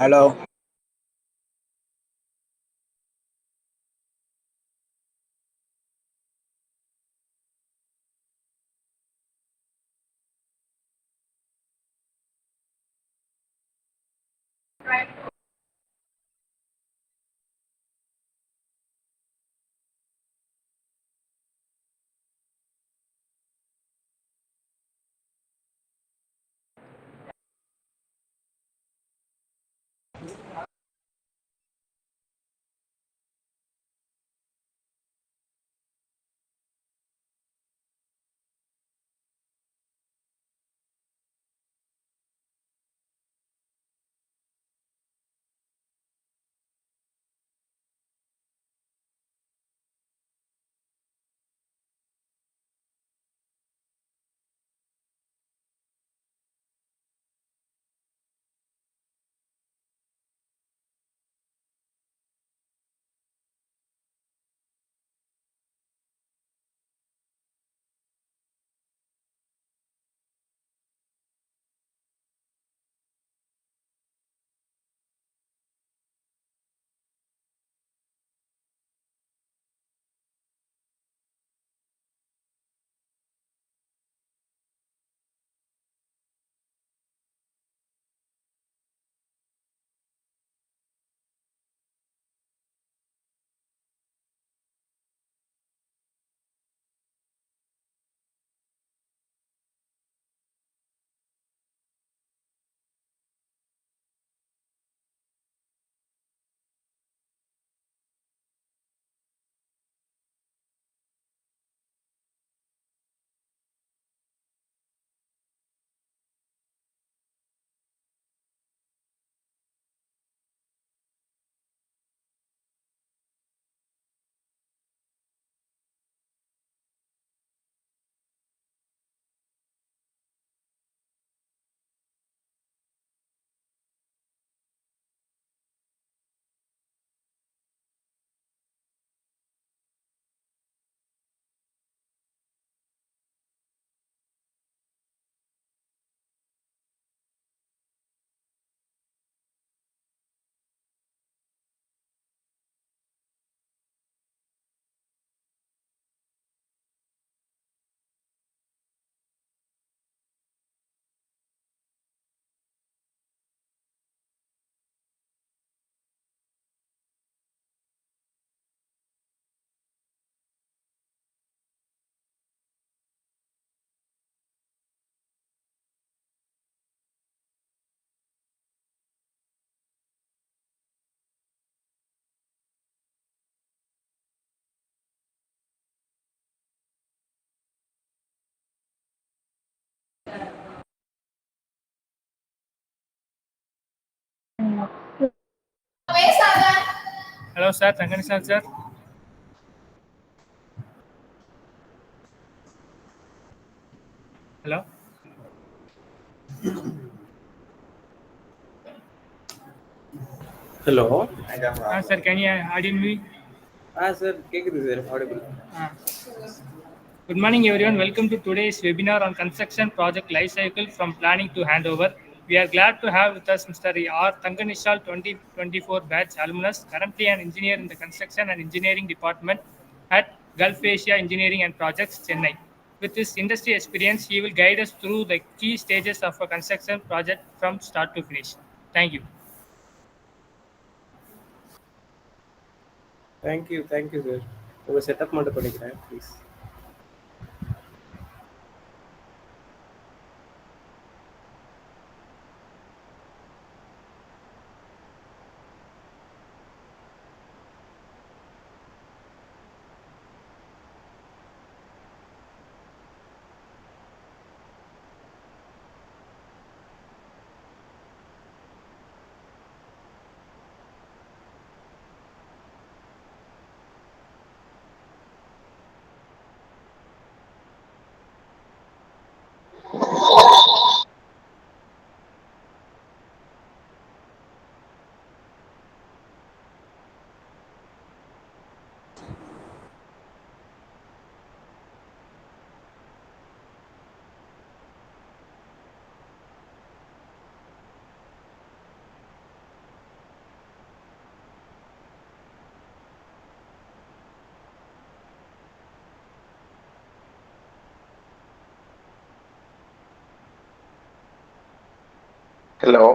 Hello. Hello, sir. Tanganishan, sir. Hello. Hello. Sir, can you audio me? Sir, கேக்குது sir audible. Ah. Good morning, everyone. Welcome to today's webinar on construction project lifecycle from planning to handover. We are glad to have with us Mr. R. Tanganishal, 2024 batch alumnus, currently an engineer in the construction and engineering department at Gulf Asia Engineering and Projects, Chennai. With his industry experience, he will guide us through the key stages of a construction project from start to finish. Thank you. Thank you sir. உங்க setup மட்டும் பண்ணிக்கிறேன் please. Hello.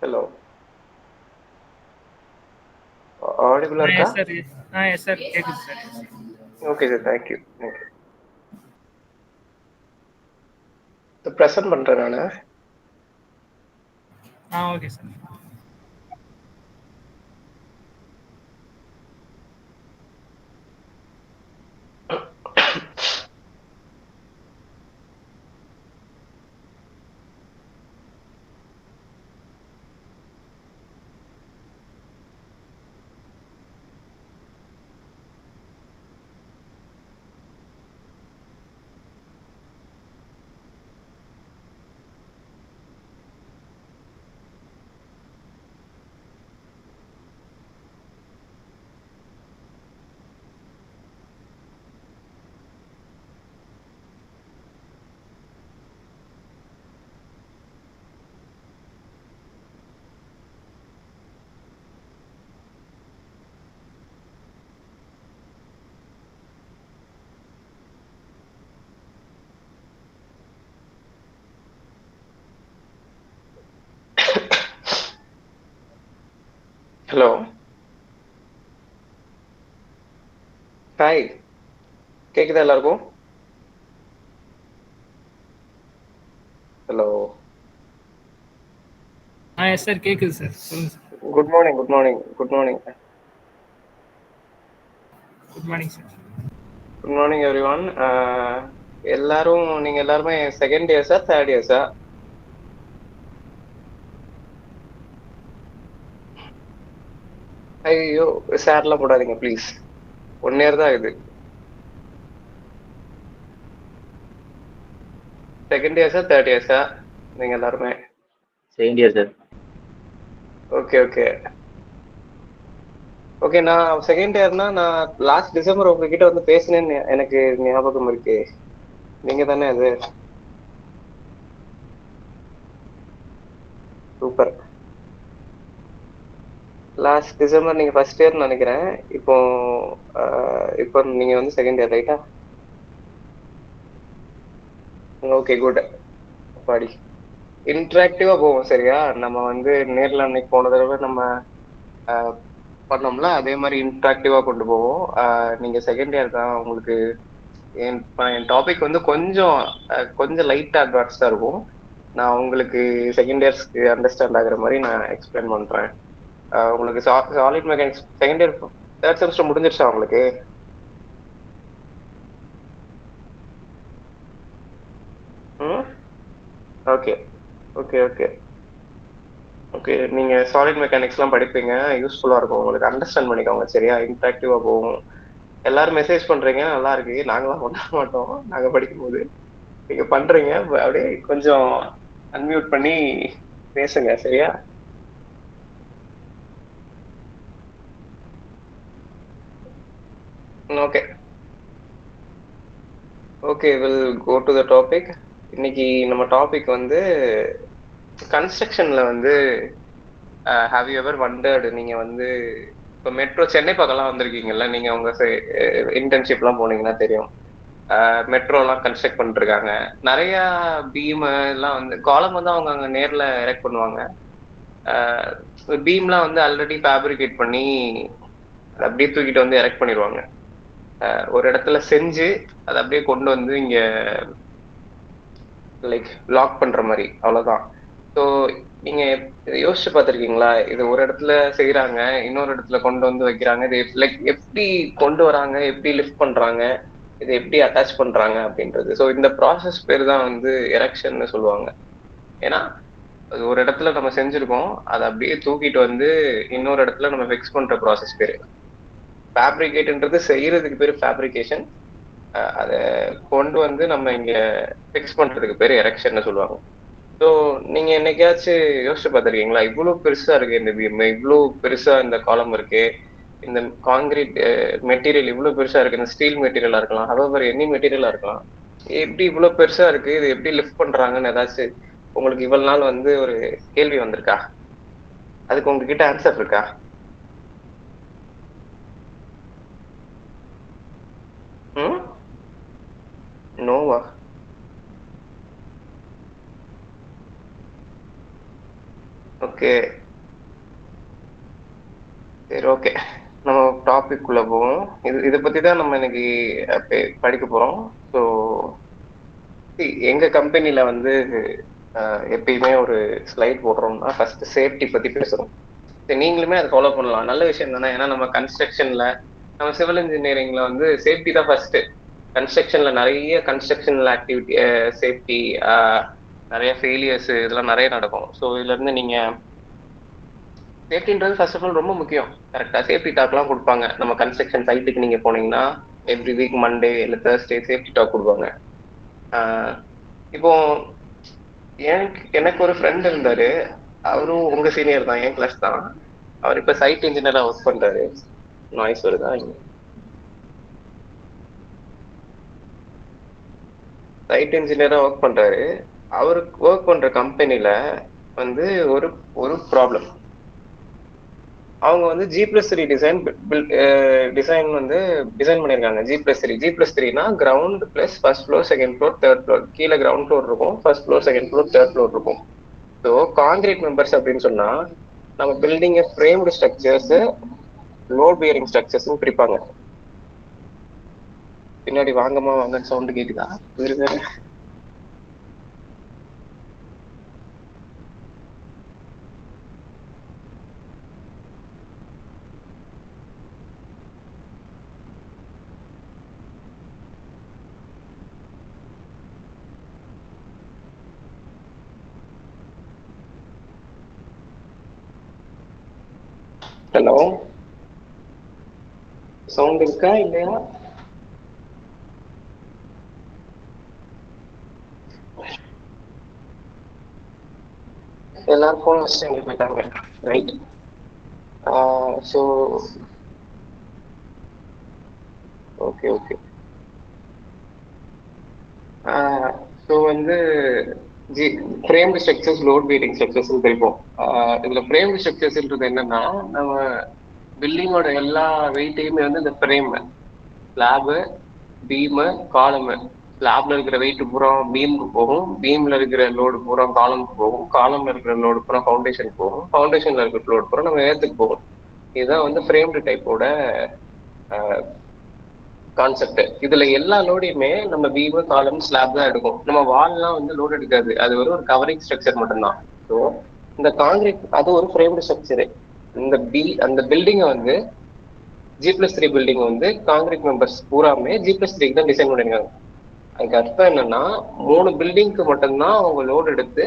Hello. Audible இருக்கா? Yes, sir. Yes, sir. கேக்குது sir. Okay, sir. Thank you. Present பண்றேன் நானு. Okay, sir. Hello. Hi. கேக்குதா எல்லாருக்கும்? Hello. Yes, sir. கேக்குது sir. சொல்லுங்க sir. Good morning. Good morning. Good morning. Good morning, sir. Good morning everyone. எல்லாரும் நீங்க எல்லாருமே செகண்ட் இயர்ஸா தேர்ட் இயர்ஸா? ஐயோ சார்லாம் போடாதீங்க ப்ளீஸ். 1 இயர் தான் இது. செகண்ட் இயர்ஸா தேர்ட் இயர்ஸா நீங்க எல்லாருமே? Second year sir. Okay okay okay. நான் செகண்ட் இயர்னா நான் லாஸ்ட் டிசம்பர் உங்ககிட்ட வந்து பேசினேன்னு எனக்கு ஞாபகம் இருக்கு. நீங்க தானே அது? சூப்பர். லாஸ்ட் டிசம்பர் நீங்க ஃபர்ஸ்ட் இயர்னு நினைக்கிறேன். இப்போ இப்போ நீங்க வந்து செகண்ட் இயர் ரைட்டா? Okay good. பாடி இன்ட்ராக்டிவா போவோம் சரியா? நம்ம வந்து நேர்ல அன்னைக்கு போன தடவை நம்ம பண்ணோம்ல, அதே மாதிரி இன்ட்ராக்டிவா கொண்டு போவோம். நீங்க செகண்ட் இயர் தான், உங்களுக்கு என் டாபிக் வந்து கொஞ்சம் லைட்டா அட்வான்ஸ்டா இருக்கும். நான் உங்களுக்கு செகண்ட் இயர்ஸ்க்கு அண்டர்ஸ்டாண்ட் ஆகுற மாதிரி நான் எக்ஸ்பிளைன் பண்றேன். உங்களுக்கு solid mechanics second year third semester முடிஞ்சிருச்சா உங்களுக்கு? Okay okay okay okay. நீங்க சாலிட் மெக்கானிக்ஸ்லாம் படிப்பீங்க, யூஸ்ஃபுல்லா இருக்கும் உங்களுக்கு. அண்டர்ஸ்டாண்ட் பண்ணிக்கோங்க சரியா? இன்ட்ராக்டிவா போகும். எல்லாரும் மெசேஜ் பண்றீங்க, நல்லா இருக்கு. நாங்களாம் பண்ண மாட்டோம் நாங்க படிக்கும்போது. நீங்க பண்றீங்க, அப்படியே கொஞ்சம் அன்மியூட் பண்ணி பேசுங்க சரியா? Okay okay. Will go to the topic. இன்னைக்கு நம்ம டாபிக் வந்து கன்ஸ்ட்ரக்ஷன்ல வந்து ஹாவ் யூ எவர் வண்டர்டு, நீங்க வந்து இப்போ மெட்ரோ சென்னை பக்கம்லாம் வந்திருக்கீங்கல்ல, நீங்க உங்க இன்டர்ன்ஷிப்லாம் போனீங்கன்னா தெரியும். மெட்ரோலாம் கன்ஸ்ட்ரக்ட் பண்ணிட்டு இருக்காங்க. நிறைய பீம் எல்லாம் வந்து காலம் வந்து அவங்க அங்கே நேரில் எரெக்ட் பண்ணுவாங்க. பீம்லாம் வந்து ஆல்ரெடி ஃபேப்ரிகேட் பண்ணி அதை அப்படியே தூக்கிட்டு வந்து எரெக்ட் பண்ணிடுவாங்க. ஒரு இடத்துல செஞ்சு அதை அப்படியே கொண்டு வந்து இங்க லைக் லாக் பண்ற மாதிரி, அவ்வளவுதான். ஸோ நீங்க யோசிச்சு பார்த்துருக்கீங்களா? இது ஒரு இடத்துல செய்யறாங்க, இன்னொரு இடத்துல கொண்டு வந்து வைக்கிறாங்க. இது லைக் எப்படி கொண்டு வராங்க, எப்படி லிஃப்ட் பண்றாங்க, இதை எப்படி அட்டாச் பண்றாங்க அப்படின்றது. ஸோ இந்த ப்ராசஸ் பேர் தான் வந்து எரெக்ஷன்னு சொல்லுவாங்க. ஏன்னா அது ஒரு இடத்துல நம்ம செஞ்சிருக்கோம், அதை அப்படியே தூக்கிட்டு வந்து இன்னொரு இடத்துல நம்ம ஃபிக்ஸ் பண்ற ப்ராசஸ் பேரு ஃபேப்ரிகேட்ன்றது. செய்யறதுக்கு பேரு ஃபேப்ரிகேஷன், அதை கொண்டு வந்து நம்ம இங்க ஃபிக்ஸ் பண்றதுக்கு பேரு எரெக்ஷன்னு சொல்லுவாங்க. ஸோ நீங்க என்னைக்காச்சும் யோசிச்சு பார்த்துருக்கீங்களா, இவ்வளவு பெருசா இருக்கு இந்த பீம், இவ்வளவு பெருசா இந்த காலம் இருக்கு, இந்த காங்கிரீட் மெட்டீரியல் இவ்வளவு பெருசா இருக்கு, இந்த ஸ்டீல் மெட்டீரியலா இருக்கலாம், ஹவெவர் எனி மெட்டீரியலா இருக்கலாம், எப்படி இவ்வளவு பெருசா இருக்கு, இது எப்படி லிஃப்ட் பண்றாங்கன்னு ஏதாச்சும் உங்களுக்கு இவ்வளவு நாள் வந்து ஒரு கேள்வி வந்திருக்கா? அதுக்கு உங்ககிட்ட ஆன்சர் இருக்கா? நோவா? ஓகே சரி, ஓகே, நம்ம டாபிக் குள்ள போவோம். இதை பத்தி தான் நம்ம இன்னைக்கு படிக்க போறோம். ஸோ எங்க கம்பெனில வந்து எப்பயுமே ஒரு ஸ்லைட் போடுறோம்னா ஃபர்ஸ்ட் சேஃப்டி பத்தி பேசுறோம். நீங்களுமே அதை ஃபாலோ பண்ணலாம், நல்ல விஷயம் தானே. ஏன்னா நம்ம கன்ஸ்ட்ரக்ஷன்ல, நம்ம சிவில் இன்ஜினியரிங்ல வந்து சேஃப்டி தான் ஃபர்ஸ்ட். கன்ஸ்ட்ரக்ஷன்ல நிறைய கன்ஸ்ட்ரக்ஷனல் ஆக்டிவிட்டி, சேஃப்டி, நிறைய ஃபெயிலியர்ஸ் இதெல்லாம் நிறைய நடக்கும். ஸோ இதுல இருந்து நீங்க சேஃப்டின்றது ஃபர்ஸ்ட் ஆஃப் ஆல் ரொம்ப முக்கியம். கரெக்டா சேஃப்டி டாக்லாம் கொடுப்பாங்க. நம்ம கன்ஸ்ட்ரக்ஷன் சைட்டுக்கு நீங்க போனீங்கன்னா எவ்ரி வீக் மண்டே இல்லை தேர்ஸ்டே சேஃப்டி டாக் கொடுப்பாங்க. இப்போ எனக்கு ஒரு ஃப்ரெண்ட் இருந்தாரு, அவரும் உங்க சீனியர் தான், என் கிளாஸ் தான். அவர் இப்ப சைட் இன்ஜினியரா ஒர்க் பண்றாரு. நாய்ஸ் வருதா? சைட் இன்ஜினியரா ஒர்க் பண்றாரு. அவருக்கு ஒர்க் பண்ற கம்பெனில வந்து ஒரு ப்ராப்ளம். அவங்க வந்து G+3 டிசைன் வந்து டிசைன் பண்ணியிருக்காங்க. G+3னா ground plus first floor, second floor, third floor. கீழே கிரவுண்ட் ஃப்ளோர் இருக்கும், first floor, second floor, third floor இருக்கும். ஸோ காங்கிரீட் மெம்பர்ஸ் அப்படின்னு சொன்னா நம்ம building framed structures, load bearing structures பிரிப்பாங்க. பின்னாடி வாங்கம்மா வாங்கன்னு சவுண்ட் கேக்குதா? ஹலோ, சவுண்ட் இருக்கா இல்லையா? எல்லாரும் போன் வச்சுட்டு எங்க போயிட்டாங்க. ரைட். ஸோ ஓகே ஸோ வந்து framed structures, load bearing structures தெரியும். இதுல ஃப்ரேம்டு ஸ்ட்ரக்சர்ஸ்ன்றது என்னன்னா, நம்ம பில்டிங்கோட எல்லா வெயிட்டையுமே வந்து இந்த ஃப்ரேம், ஸ்லாபு, பீமு, காலமு, ஸ்லாப்ல இருக்கிற வெயிட் பூரா பீமுக்கு போகும், பீம்ல இருக்கிற லோடு பூரா காலமுக்கு போகும், காலம்ல இருக்கிற லோடு பூரா ஃபவுண்டேஷனுக்கு போகும், ஃபவுண்டேஷன்ல இருக்கிற லோடு பூரா நம்ம ஏத்துக்கு போகும். இதுதான் வந்து ஃப்ரேம்டு டைப்போட கான்செப்ட். இதுல எல்லா லோடையுமே நம்ம பீமு, காலம், ஸ்லாப் தான் எடுக்கும். நம்ம வால்லாம் வந்து லோட் எடுக்காது, அது ஒரு கவரிங் ஸ்ட்ரக்சர் மட்டும்தான். ஸோ இந்த காங்கிரீட் அது ஒரு ஃப்ரேம்டு ஸ்ட்ரக்சரு. அந்த பில்டிங்கை வந்து G+3 பில்டிங் வந்து காங்கிரீட் மெம்பர்ஸ் பூராமே G+3 தான் டிசைன் பண்ணிருக்காங்க. அதுக்கு அர்த்தம் என்னன்னா 3 பில்டிங்க்கு மட்டும்தான் அவங்க லோடு எடுத்து,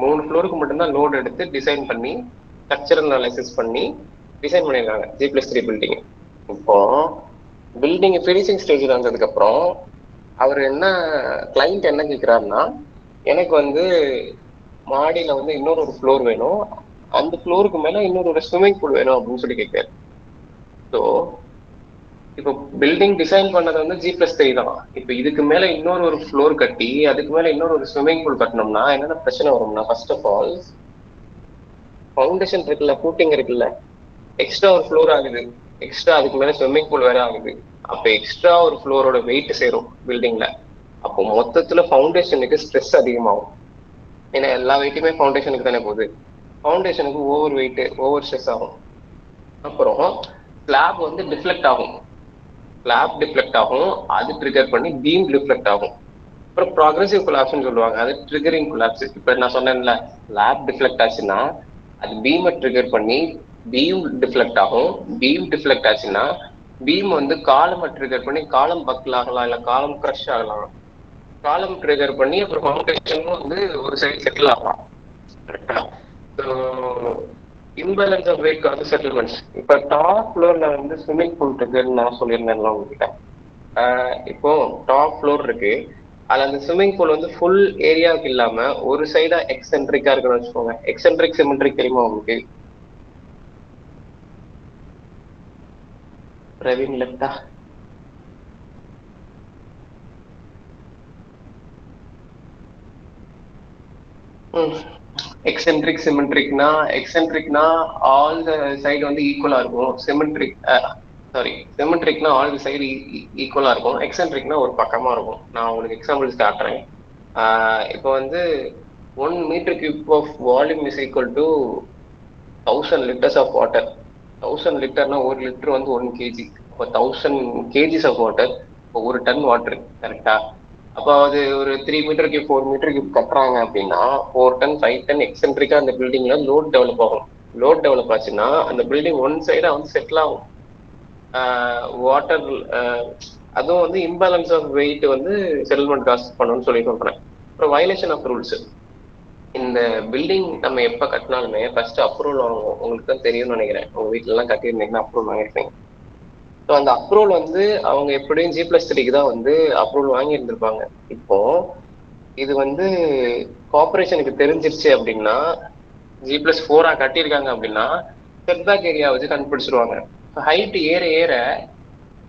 3 ஃப்ளோருக்கு மட்டும்தான் லோடு எடுத்து டிசைன் பண்ணி ஸ்ட்ரக்சரல் அனாலிசிஸ் பண்ணி டிசைன் பண்ணிருக்காங்க G+3 பில்டிங். இப்போ பில்டிங் ஃபினிஷிங் ஸ்டேஜில் வந்ததுக்கு அப்புறம் அவர் கிளைண்ட் என்ன கேட்கிறாருன்னா, எனக்கு வந்து மாடியில வந்து இன்னொரு ஃப்ளோர் வேணும், அந்த ஃப்ளோருக்கு மேல இன்னொரு ஸ்விம்மிங் பூல் வேணும் அப்படின்னு சொல்லி கேட்கிறாரு. ஸோ இப்போ பில்டிங் டிசைன் பண்ணது வந்து G+3 தான். இப்போ இதுக்கு மேல இன்னொரு ஃப்ளோர் கட்டி அதுக்கு மேல இன்னொரு ஸ்விம்மிங் பூல் கட்டணும்னா என்னென்ன பிரச்சனை வரும்னா, ஃபர்ஸ்ட் ஆஃப் ஆல் ஃபவுண்டேஷன் இருக்குல்ல, ஃபூட்டிங் இருக்குல்ல, எக்ஸ்ட்ரா ஒரு ஃப்ளோர் ஆகுது, எக்ஸ்ட்ரா அதுக்கு மேல ஸ்விம்மிங் பூல் வேற ஆகுது. அப்ப எக்ஸ்ட்ரா ஒரு ஃப்ளோரோட வெயிட் சேரும் பில்டிங்ல. அப்போ மொத்தத்துல ஃபவுண்டேஷனுக்கு ஸ்ட்ரெஸ் அதிகமாகும். ஏன்னா எல்லா வெயிட்டுமே ஃபவுண்டேஷனுக்கு தானே போகுது. ஃபவுண்டேஷனுக்கு ஓவர் வெயிட், ஓவர் ஸ்ட்ரெஸ் ஆகும். அப்புறம் ஸ்லாப் வந்து டிஃப்ளெக்ட் ஆகும், அது ட்ரிகர் பண்ணி பீம் டிஃப்ளெக்ட் ஆகும். அப்புறம் ப்ராக்ரெசிவ் கொலாப்ஸ்னு சொல்லுவாங்க, அது ட்ரிகரிங் கொலாப்ஸ். இப்ப நான் சொன்னேன்ல, ஸ்லாப் டிஃப்ளெக்ட் ஆச்சுன்னா அது பீமை ட்ரிகர் பண்ணி பீம் டிஃப்ளெக்ட் ஆகும். பீம் டிஃப்ளெக்ட் ஆச்சுன்னா பீம் வந்து காலமை ட்ரிகர் பண்ணி காலம் பக்கில் ஆகலாம், இல்லை காலம் க்ரஷ் ஆகலாம். காலம் ட்ரிகர் பண்ணி அப்புறம் ஃபவுண்டேஷனும் வந்து ஒரு சைடு செட்டில் ஆகலாம். கரெக்டா? Imbalance of weight cause settlements. இப்போ டாப் ஃப்ளோர்ல வந்து ஸ்விம்மிங் பூல் இருக்குன்னு நான் சொல்லியிருந்தேன்ல உங்ககிட்ட. இப்போ டாப் ஃப்ளோர் இருக்கு, அதுல அந்த ஸ்விம்மிங் பூல் வந்து ஃபுல் ஏரியாவுக்கு இல்லாம ஒரு சைடா எக்ஸென்ட்ரிக்கா இருக்குன்னு வச்சுக்கோங்க. எக்ஸென்ட்ரிக் சிமெட்ரிக் தெரியுமா உங்களுக்கு? பிரவீன் லெப்டா. எக்ஸென்ட்ரிக் சிமெட்ரிக்னா ஆல் த சைடு வந்து ஈக்குவலா இருக்கும். சிமெட்ரிக்னா ஆல் த சைடு ஈக்குவலா இருக்கும். எக்ஸென்ட்ரிக்னா ஒரு பக்கமா இருக்கும். நான் உங்களுக்கு எக்ஸாம்பிள்ஸ் காட்டுறேன். இப்போ வந்து 1 meter cube of volume is equal to 1000 liters of water. 1000 லிட்டர்னா 1 litre வந்து 1 kg. அப்போ 1000 kgs of water, இப்போ 1 டன் வாட்டர். கரெக்டா? அப்போ அது ஒரு 3 மீட்டர் கியூப் 4 மீட்டர் கியூப் கட்டுறாங்க அப்படின்னா 4 டன் 5 டன் எக்ஸென்ட்ரிக்கா அந்த பில்டிங்ல லோட் டெவலப் ஆகும். லோட் டெவலப் ஆச்சுன்னா அந்த பில்டிங் ஒன் சைடா வந்து செட்டில் ஆகும். வாட்டர் அதுவும் வந்து இம்பேலன்ஸ் ஆஃப் வெயிட் வந்து செட்டில்மெண்ட் காஸ்ட் பண்ணணும்னு சொல்லி சொல்றேன். அப்புறம் வயலேஷன் ஆஃப் ரூல்ஸ். இந்த பில்டிங் நம்ம எப்ப கட்டினாலுமே ஃபர்ஸ்ட் அப்ரூவல் வாங்குவோம். உங்களுக்கு தான் தெரியும்னு நினைக்கிறேன். உங்க வீட்டுல எல்லாம் கட்டியிருந்தீங்கன்னா அப்ரூவல் வாங்கிருப்பீங்க. ஸோ அந்த அப்ரூவல் வந்து அவங்க எப்படியும் G+3க்கு தான் வந்து அப்ரூவல் வாங்கி இருந்திருப்பாங்க. இப்போ இது வந்து கார்பரேஷனுக்கு தெரிஞ்சிருச்சு அப்படின்னா, G+4 கட்டியிருக்காங்க அப்படின்னா செட்பேக் ஏரியா வச்சு கண்டுபிடிச்சிருவாங்க. ஹைட் ஏற ஏற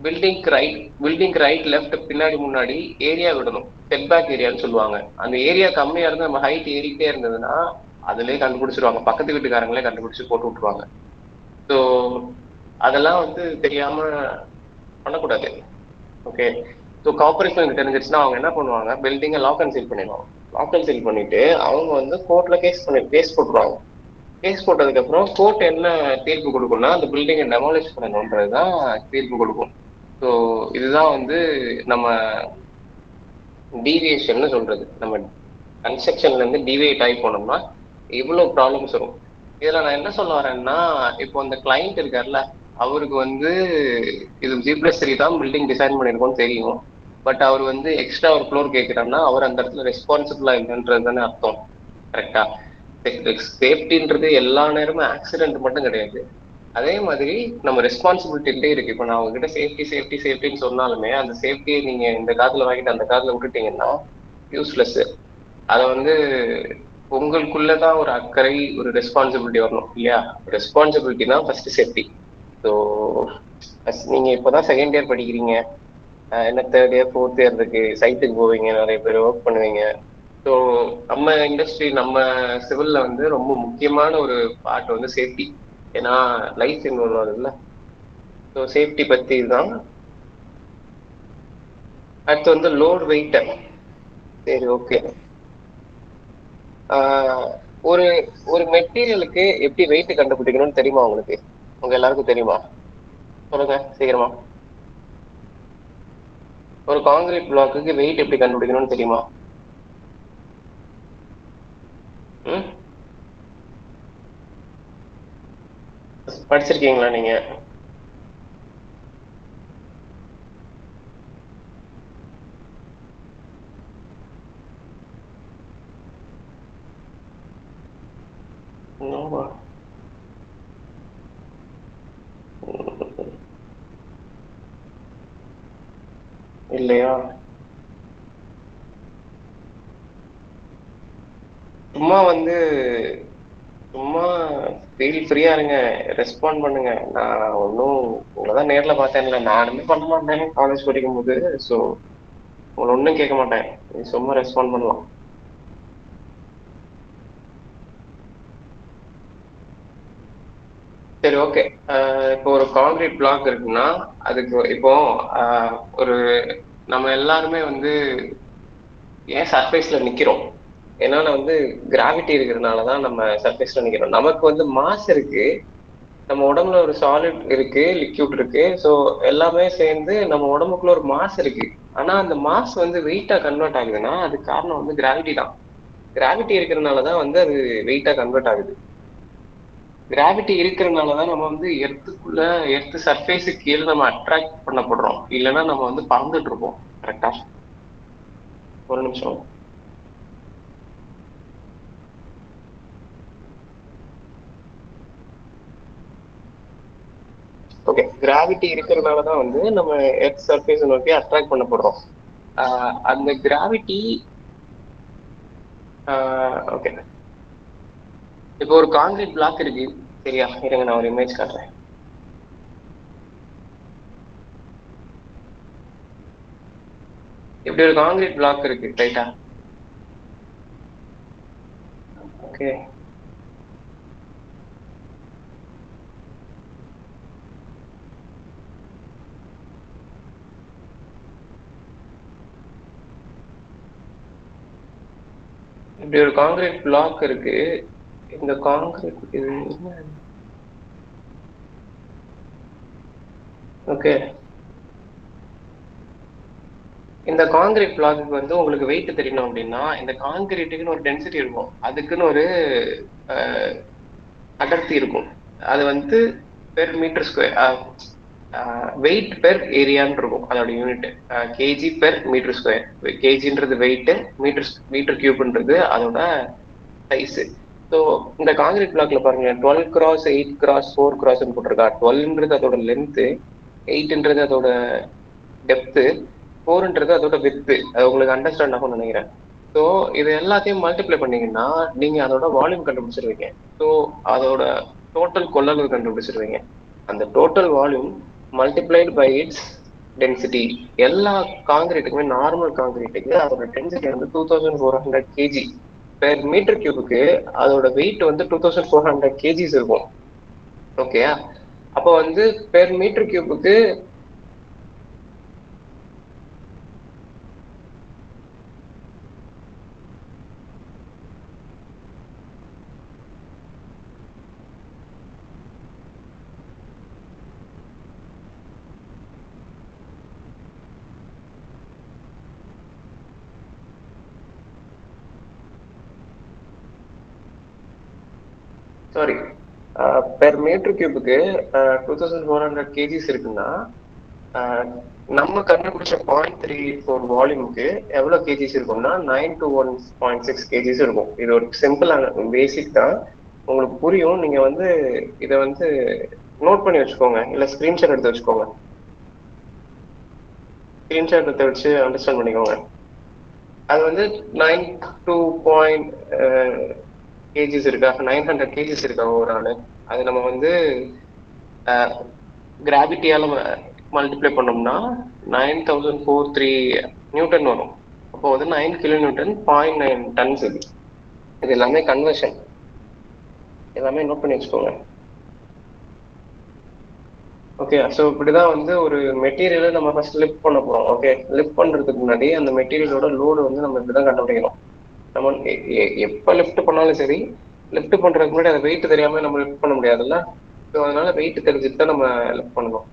பில்டிங் ரைட் லெஃப்ட் பின்னாடி முன்னாடி ஏரியா விடணும். செட்பேக் ஏரியான்னு சொல்லுவாங்க. அந்த ஏரியா கம்மியா இருந்து நம்ம ஹைட் ஏறிக்கிட்டே இருந்ததுன்னா அதுலயே கண்டுபிடிச்சிருவாங்க. பக்கத்து வீட்டுக்காரங்களே கண்டுபிடிச்சு போட்டு விட்டுருவாங்க. ஸோ அதெல்லாம் வந்து தெரியாம பண்ணக்கூடாது. ஓகே. ஸோ கார்பரேஷனுக்கு தெரிஞ்சிருச்சுன்னா அவங்க என்ன பண்ணுவாங்க, பில்டிங்கை லாக் அண்ட் சீல் பண்ணிடுவாங்க. லாக் அண்ட் சீல் பண்ணிட்டு அவங்க வந்து கோர்ட்ல கேஸ் போட்டுருவாங்க. கேஸ் போட்டதுக்கு அப்புறம் கோர்ட் என்ன தீர்ப்பு கொடுக்கும்னா அந்த பில்டிங்கை டெமாலிஷ் பண்ணணும்ன்றதுதான் தீர்ப்பு கொடுக்கும். ஸோ இதுதான் வந்து நம்ம டீவியேஷன் சொல்றது. நம்ம கன்ஸ்ட்ரக்ஷன்ல இருந்து டீவியேட் ஆகி போனோம்னா இவ்வளவு ப்ராப்ளம்ஸ் வரும். இதுல நான் என்ன சொல்ல வரேன்னா, இப்போ அந்த கிளைண்ட் இருக்காருல்ல, அவருக்கு வந்து இது G+3 தான் பில்டிங் டிசைன் பண்ணிருக்கோம்னு தெரியும். பட் அவர் வந்து எக்ஸ்ட்ரா ஒரு ஃப்ளோர் கேட்கிறாருன்னா அவர் அந்த இடத்துல ரெஸ்பான்சிபிளா இல்லைன்றது தானே அர்த்தம். கரெக்டா? சேஃப்டின்றது எல்லா நேரமும் ஆக்சிடென்ட் மட்டும் கிடையாது. அதே மாதிரி நம்ம ரெஸ்பான்சிபிலிட்டிலே இருக்கு. இப்போ நான் உங்ககிட்ட சேஃப்டின்னு சொன்னாலுமே அந்த சேஃப்டியை நீங்க இந்த காதுல வாங்கிட்டு அந்த காதுல விட்டுட்டீங்கன்னா யூஸ்லெஸ். அதை வந்து உங்களுக்குள்ளதான் ஒரு அக்கறை, ஒரு ரெஸ்பான்சிபிலிட்டி வரணும் இல்லையா? ரெஸ்பான்சிபிலிட்டி தான் ஃபர்ஸ்ட் சேஃப்டி. ஸோ நீங்க இப்போதான் செகண்ட் இயர் படிக்கிறீங்க, என்ன தேர்ட் இயர் ஃபோர்த் இயர் இருக்கு, சைட்டுக்கு போவீங்க, நிறைய பேர் ஒர்க் பண்ணுவீங்க. ஸோ நம்ம இண்டஸ்ட்ரி, நம்ம சிவில்ல வந்து ரொம்ப முக்கியமான ஒரு பார்ட் வந்து சேஃப்டி. ஏன்னா லைஃப் இன்வால்வ் ஆகுதுல்ல. ஸோ சேஃப்டி பத்தி தான். அடுத்து வந்து லோட் வெயிட். சரி, ஓகே. ஒரு ஒரு மெட்டீரியலுக்கு எப்படி வெயிட் கண்டுபிடிக்கணும்னு தெரியுமா உங்களுக்கு? உங்க எல்லாருக்கும் தெரியுமா? சொல்லுங்க சீக்கிரமா. ஒரு காங்கிரீட் பிளாக்குக்கு வெயிட் எப்படி கண்டுபிடிக்கணும்னு தெரியுமா? படிச்சிருக்கீங்களா நீங்க? இல்லையா? சும்மா ஃபீல் ஃப்ரீயா இருங்க, ரெஸ்பாண்ட் பண்ணுங்க. நான் ஒன்றும் உங்களதான் நேர்ல பார்த்தேன்ல, நானுமே பண்ண மாட்டேன் காலேஜ் படிக்கும் போது. ஸோ உங்களை ஒன்றும் கேட்க மாட்டேன், சும்மா ரெஸ்பாண்ட் பண்ணலாம். சரி, ஓகே. இப்போ ஒரு கான்கிரீட் பிளாக் இருக்குன்னா அதுக்கு இப்போ ஒரு நம்ம எல்லாருமே வந்து ஏன் சர்ஃபேஸ்ல நிக்கிறோம்? ஏன்னா வந்து கிராவிட்டி இருக்கிறதுனாலதான் நம்ம சர்ஃபேஸ்ல நிக்கிறோம். நமக்கு வந்து மாஸ் இருக்கு, நம்ம உடம்புல ஒரு சாலிட் இருக்கு, லிக்யூட் இருக்கு. ஸோ எல்லாமே சேர்ந்து நம்ம உடம்புக்குள்ள ஒரு மாஸ் இருக்கு. ஆனா அந்த மாஸ் வந்து வெயிட்டா கன்வெர்ட் ஆகுதுன்னா அது காரணம் வந்து கிராவிட்டி தான். கிராவிட்டி இருக்கிறதுனாலதான் வந்து அது வெயிட்டா கன்வெர்ட் ஆகுது. கிராவிட்டி இருக்கிறதுனாலதான் நம்ம வந்து எர்த்து சர்ஃபேஸுக்கு கீழே நம்ம அட்ராக்ட் பண்ணப்படுறோம். இல்லைன்னா நம்ம வந்து பறந்துட்டு இருப்போம். கரெக்டா? ஒரு நிமிஷம். ஓகே, கிராவிட்டி இருக்கிறதுனாலதான் வந்து நம்ம எர்த் சர்ஃபேஸ் நோக்கி அட்ராக்ட் பண்ணப்படுறோம். அந்த கிராவிட்டி ஓகே. இப்போ ஒரு கான்கிரீட் பிளாக் இருக்கு, சரியா? இருங்க, நான் ஒரு இமேஜ் காட்டுறேன். இப்படி ஒரு காங்கிரீட் பிளாக் இருக்கு, ரைட்டா? ஓகே, இப்படி ஒரு காங்கிரீட் பிளாக் இருக்கு. இந்த காங்கிரீட் இது ஓகே, இந்த காங்கிரீட் பிளாக்கு வந்து உங்களுக்கு வெயிட் தெரியணும் அப்படின்னா இந்த காங்கிரீட்டுக்குன்னு ஒரு டென்சிட்டி இருக்கும், அதுக்குன்னு ஒரு அடர்த்தி இருக்கும். அது வந்து per metre square, weight per ஏரியான்னு இருக்கும் அதோட unit, KG per metre square. கேஜின்றது வெயிட், மீட்டர் கியூப்ன்றது அதோட சைஸ். ஸோ இந்த காங்கிரீட் பிளாக்ல பாருங்க 12x8x4 போட்டிருக்கா. 12ன்றது அதோட லென்த்து, 8ன்றது அதோட டெப்த்து, 4ன்றது அதோட வித்து. அது உங்களுக்கு அண்டர்ஸ்டாண்ட் ஆகும்னு நினைக்கிறேன். ஸோ இது எல்லாத்தையும் மல்டிப்ளை பண்ணீங்கன்னா நீங்க அதோட வால்யூம் கண்டுபிடிச்சிருவீங்க. ஸோ அதோட டோட்டல் கொள்ளளவு கண்டுபிடிச்சிருவீங்க. அந்த total volume multiplied by its density. எல்லா காங்கிரீட்டுக்குமே, நார்மல் காங்கிரீட்டுக்கு அதோட டென்சிட்டி வந்து 2400 kg பெர் மீட்டர் கியூபுக்கு. அதோட வெயிட் வந்து 2400 kgs இருக்கும். ஓகே, அப்போ வந்து பெர் மீட்டர் கியூபுக்கு சாரி பெர் மீட்டர் கியூபுக்கு 2400 kgs இருக்குன்னா நம்ம கண்டுபிடிச்ச 0.34 வால்யூமுக்கு எவ்வளவு கேஜிஸ் இருக்கும்னா 921.6 kgs இருக்கும். இது ஒரு சிம்பிளான பேசிக் தான், உங்களுக்கு புரியும். நீங்க வந்து இதை வந்து நோட் பண்ணி வச்சுக்கோங்க, இல்ல ஸ்கிரீன்ஷாட் எடுத்து வச்சுக்கோங்க. ஸ்கிரீன்ஷாட் எடுத்து வச்சு அண்டர்ஸ்டாண்ட் பண்ணிக்கோங்க. அது வந்து 92 kgs இருக்கா, 900 kgs இருக்கா ஒரு ஆளு. அது நம்ம வந்து கிராவிட்டியால மல்டிப்ளை பண்ணோம்னா 9043 நியூட்டன் வரும். அப்போ வந்து 9 kN 0.9 tons. இது எல்லாமே கன்வர்ஷன், எல்லாமே நோட் பண்ணி வச்சுக்கோங்க. ஓகே, ஸோ இப்படிதான் வந்து ஒரு மெட்டீரியலை நம்ம ஃபர்ஸ்ட் லிஃப்ட் பண்ண போறோம். ஓகே, லிஃப்ட் பண்றதுக்கு முன்னாடி அந்த மெட்டீரியலோட லோடு வந்து நம்ம இப்படிதான் கண்டுபிடிக்கணும். நம்ம எப்ப லிஃப்ட் பண்ணாலும் சரி, லிஃப்ட் பண்றதுக்கு முன்னாடி அதை வெயிட் தெரியாம நம்ம லிஃப்ட் பண்ண முடியாதுல்ல. ஸோ அதனால வெயிட் தெரிஞ்சுட்டு தான் நம்ம லிஃப்ட் பண்ணணும்.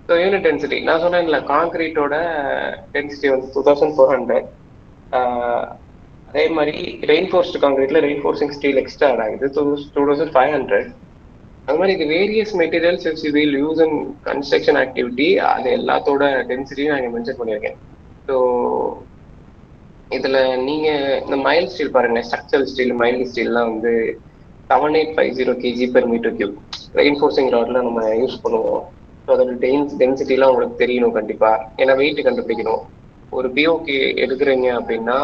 ஸோ யூனிட் டென்சிட்டி நான் சொன்னேன்ல, காங்கிரீட்டோட டென்சிட்டி வந்து 2400. அதே மாதிரி ரெயின்ஃபோர்ஸ்டு காங்கிரீட்ல ரெயின்ஃபோர்சிங் ஸ்டீல் எக்ஸ்ட்ரா ஆட் ஆகுது 2500. அது மாதிரி இது various materials which will use in construction activity, அது எல்லாத்தோட டென்சிட்டியும் நான் இங்கே மென்ஷன் பண்ணியிருக்கேன். ஸோ இதுல நீங்க இந்த மைல்ட் ஸ்டீல் பாருங்க, ஸ்ட்ரக்சரல் ஸ்டீல், மைல்டு ஸ்டீல்லாம் வந்து 7850 kg பெர் மீட்டர் கியூப் ரெயின்ஃபோர்சிங் ராட்ல நம்ம யூஸ் பண்ணுவோம். ஸோ அதோட டென்சிட்டிலாம் உங்களுக்கு தெரியணும் கண்டிப்பா, ஏன்னா வெயிட் கண்டுபிடிக்கணும். ஒரு பிஓகே எடுக்கிறீங்க அப்படின்னா,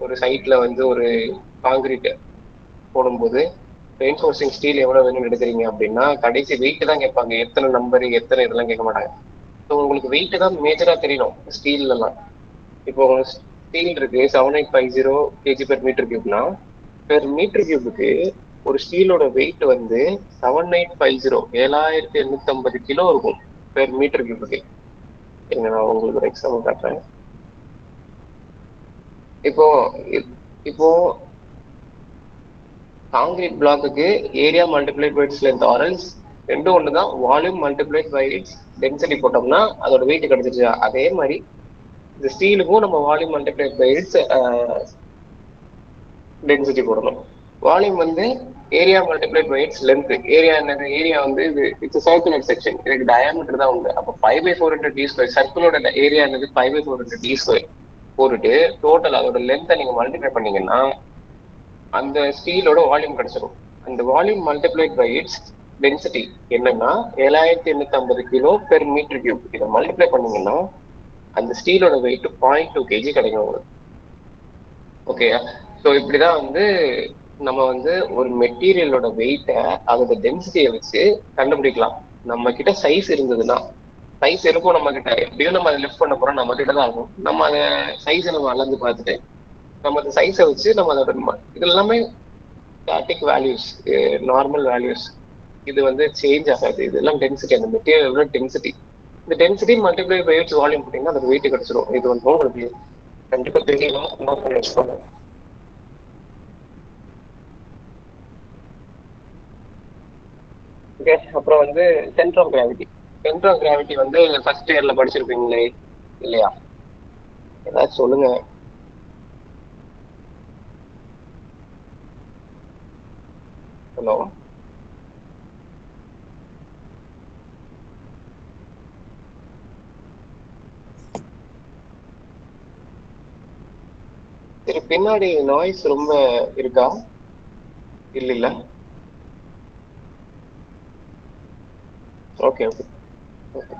ஒரு சைட்ல வந்து ஒரு காங்கிரீட் போடும்போது ரெயின்ஃபோர்சிங் ஸ்டீல் எவ்வளவு வேணும்னு எடுக்கிறீங்க அப்படின்னா கடைசி வெயிட் தான் கேட்பாங்க, எத்தனை நம்பர் எத்தனை இதெல்லாம் கேட்க மாட்டாங்க. ஸோ உங்களுக்கு வெயிட் தான் மேஜரா தெரியணும் ஸ்டீல்லாம். இப்போ ஸ்டீல் இருக்கு 7850 kg பெர் மீட்டர் கியூப்னா, பெர் மீட்டர் கியூபுக்கு ஒரு ஸ்டீலோட வெயிட் வந்து 7850 7850 கிலோ இருக்கும் பெர் மீட்டர் கியூபுக்கு. நான் உங்களுக்கு ஒரு எக்ஸாம்பிள் காட்டுறேன். இப்போ காங்கிரீட் பிளாக்குக்கு area multiplied by its length ஆர்எல்ஸ் ரெண்டும் ஒன்று தான், volume multiplied by its density போட்டோம்னா அதோட வெயிட் கிடைச்சிருச்சு. அதே மாதிரி இந்த ஸ்டீலுக்கும் நம்ம volume multiplied by its density போடணும். வால்யூம் வந்து area multiplied by its length. Area என்னது, ஏரியா வந்து இது இட்ஸ் சர்க்குலர் செக்ஷன், இதுக்கு டயாமீட்டர் தான் உண்டு. அப்போ 5/4 × d². சர்க்கிளோட ஏரியா என்னது 5/4 × d² போட்டுட்டு டோட்டல் அதோட லென்த்தை நீங்க மல்டிப்ளை பண்ணீங்கன்னா அந்த ஸ்டீலோட வால்யூம் கிடைச்சிடும். அந்த volume multiplied by its density என்னன்னா 7850 கிலோ பெர் மீட்டர் கியூப். இதை மல்டிப்ளை பண்ணீங்கன்னா அந்த ஸ்டீலோட வெயிட் 0.2 kg கிடைக்கும் உங்களுக்கு. ஓகே, ஸோ இப்படிதான் வந்து நம்ம வந்து ஒரு மெட்டீரியலோட வெயிட்டை அதோட டென்சிட்டியை வச்சு கண்டுபிடிக்கலாம். நம்ம கிட்ட சைஸ் இருந்ததுன்னா, சைஸ் இருக்கும் நம்ம கிட்ட, எப்படியும் நம்ம அதை லிஃப்ட் பண்ண போறோம், நம்ம கிட்ட தான் இருக்கும். நம்ம அதை சைஸை நம்ம அளந்து பார்த்துட்டு நம்ம அந்த சைஸை வச்சு நம்ம அதோட இது எல்லாமே ஸ்டாட்டிக் வேல்யூஸ், நார்மல் வேல்யூஸ். இது வந்து சேஞ்ச் ஆகாது. இதெல்லாம் டென்சிட்டி, அந்த மெட்டீரியலோட டென்சிட்டி. இந்த density multiply by its volume போட்டீங்கன்னா அதுக்கு வெயிட் கிடைச்சிடும். இது வந்து உங்களுக்கு கண்டிப்பா தெரியணும், நோட் பண்ணி வச்சுக்கோங்க. ஓகே, அப்புறம் வந்து centre of gravity. Centre of gravity வந்து ஃபர்ஸ்ட் இயர்ல படிச்சிருப்பீங்களே இல்லையா? ஏதாச்சும் சொல்லுங்க. ஹலோ, சரி, பின்னாடி நாய்ஸ் ரொம்ப இருக்கா? இல்ல. ஓகே ஓகே ஓகே,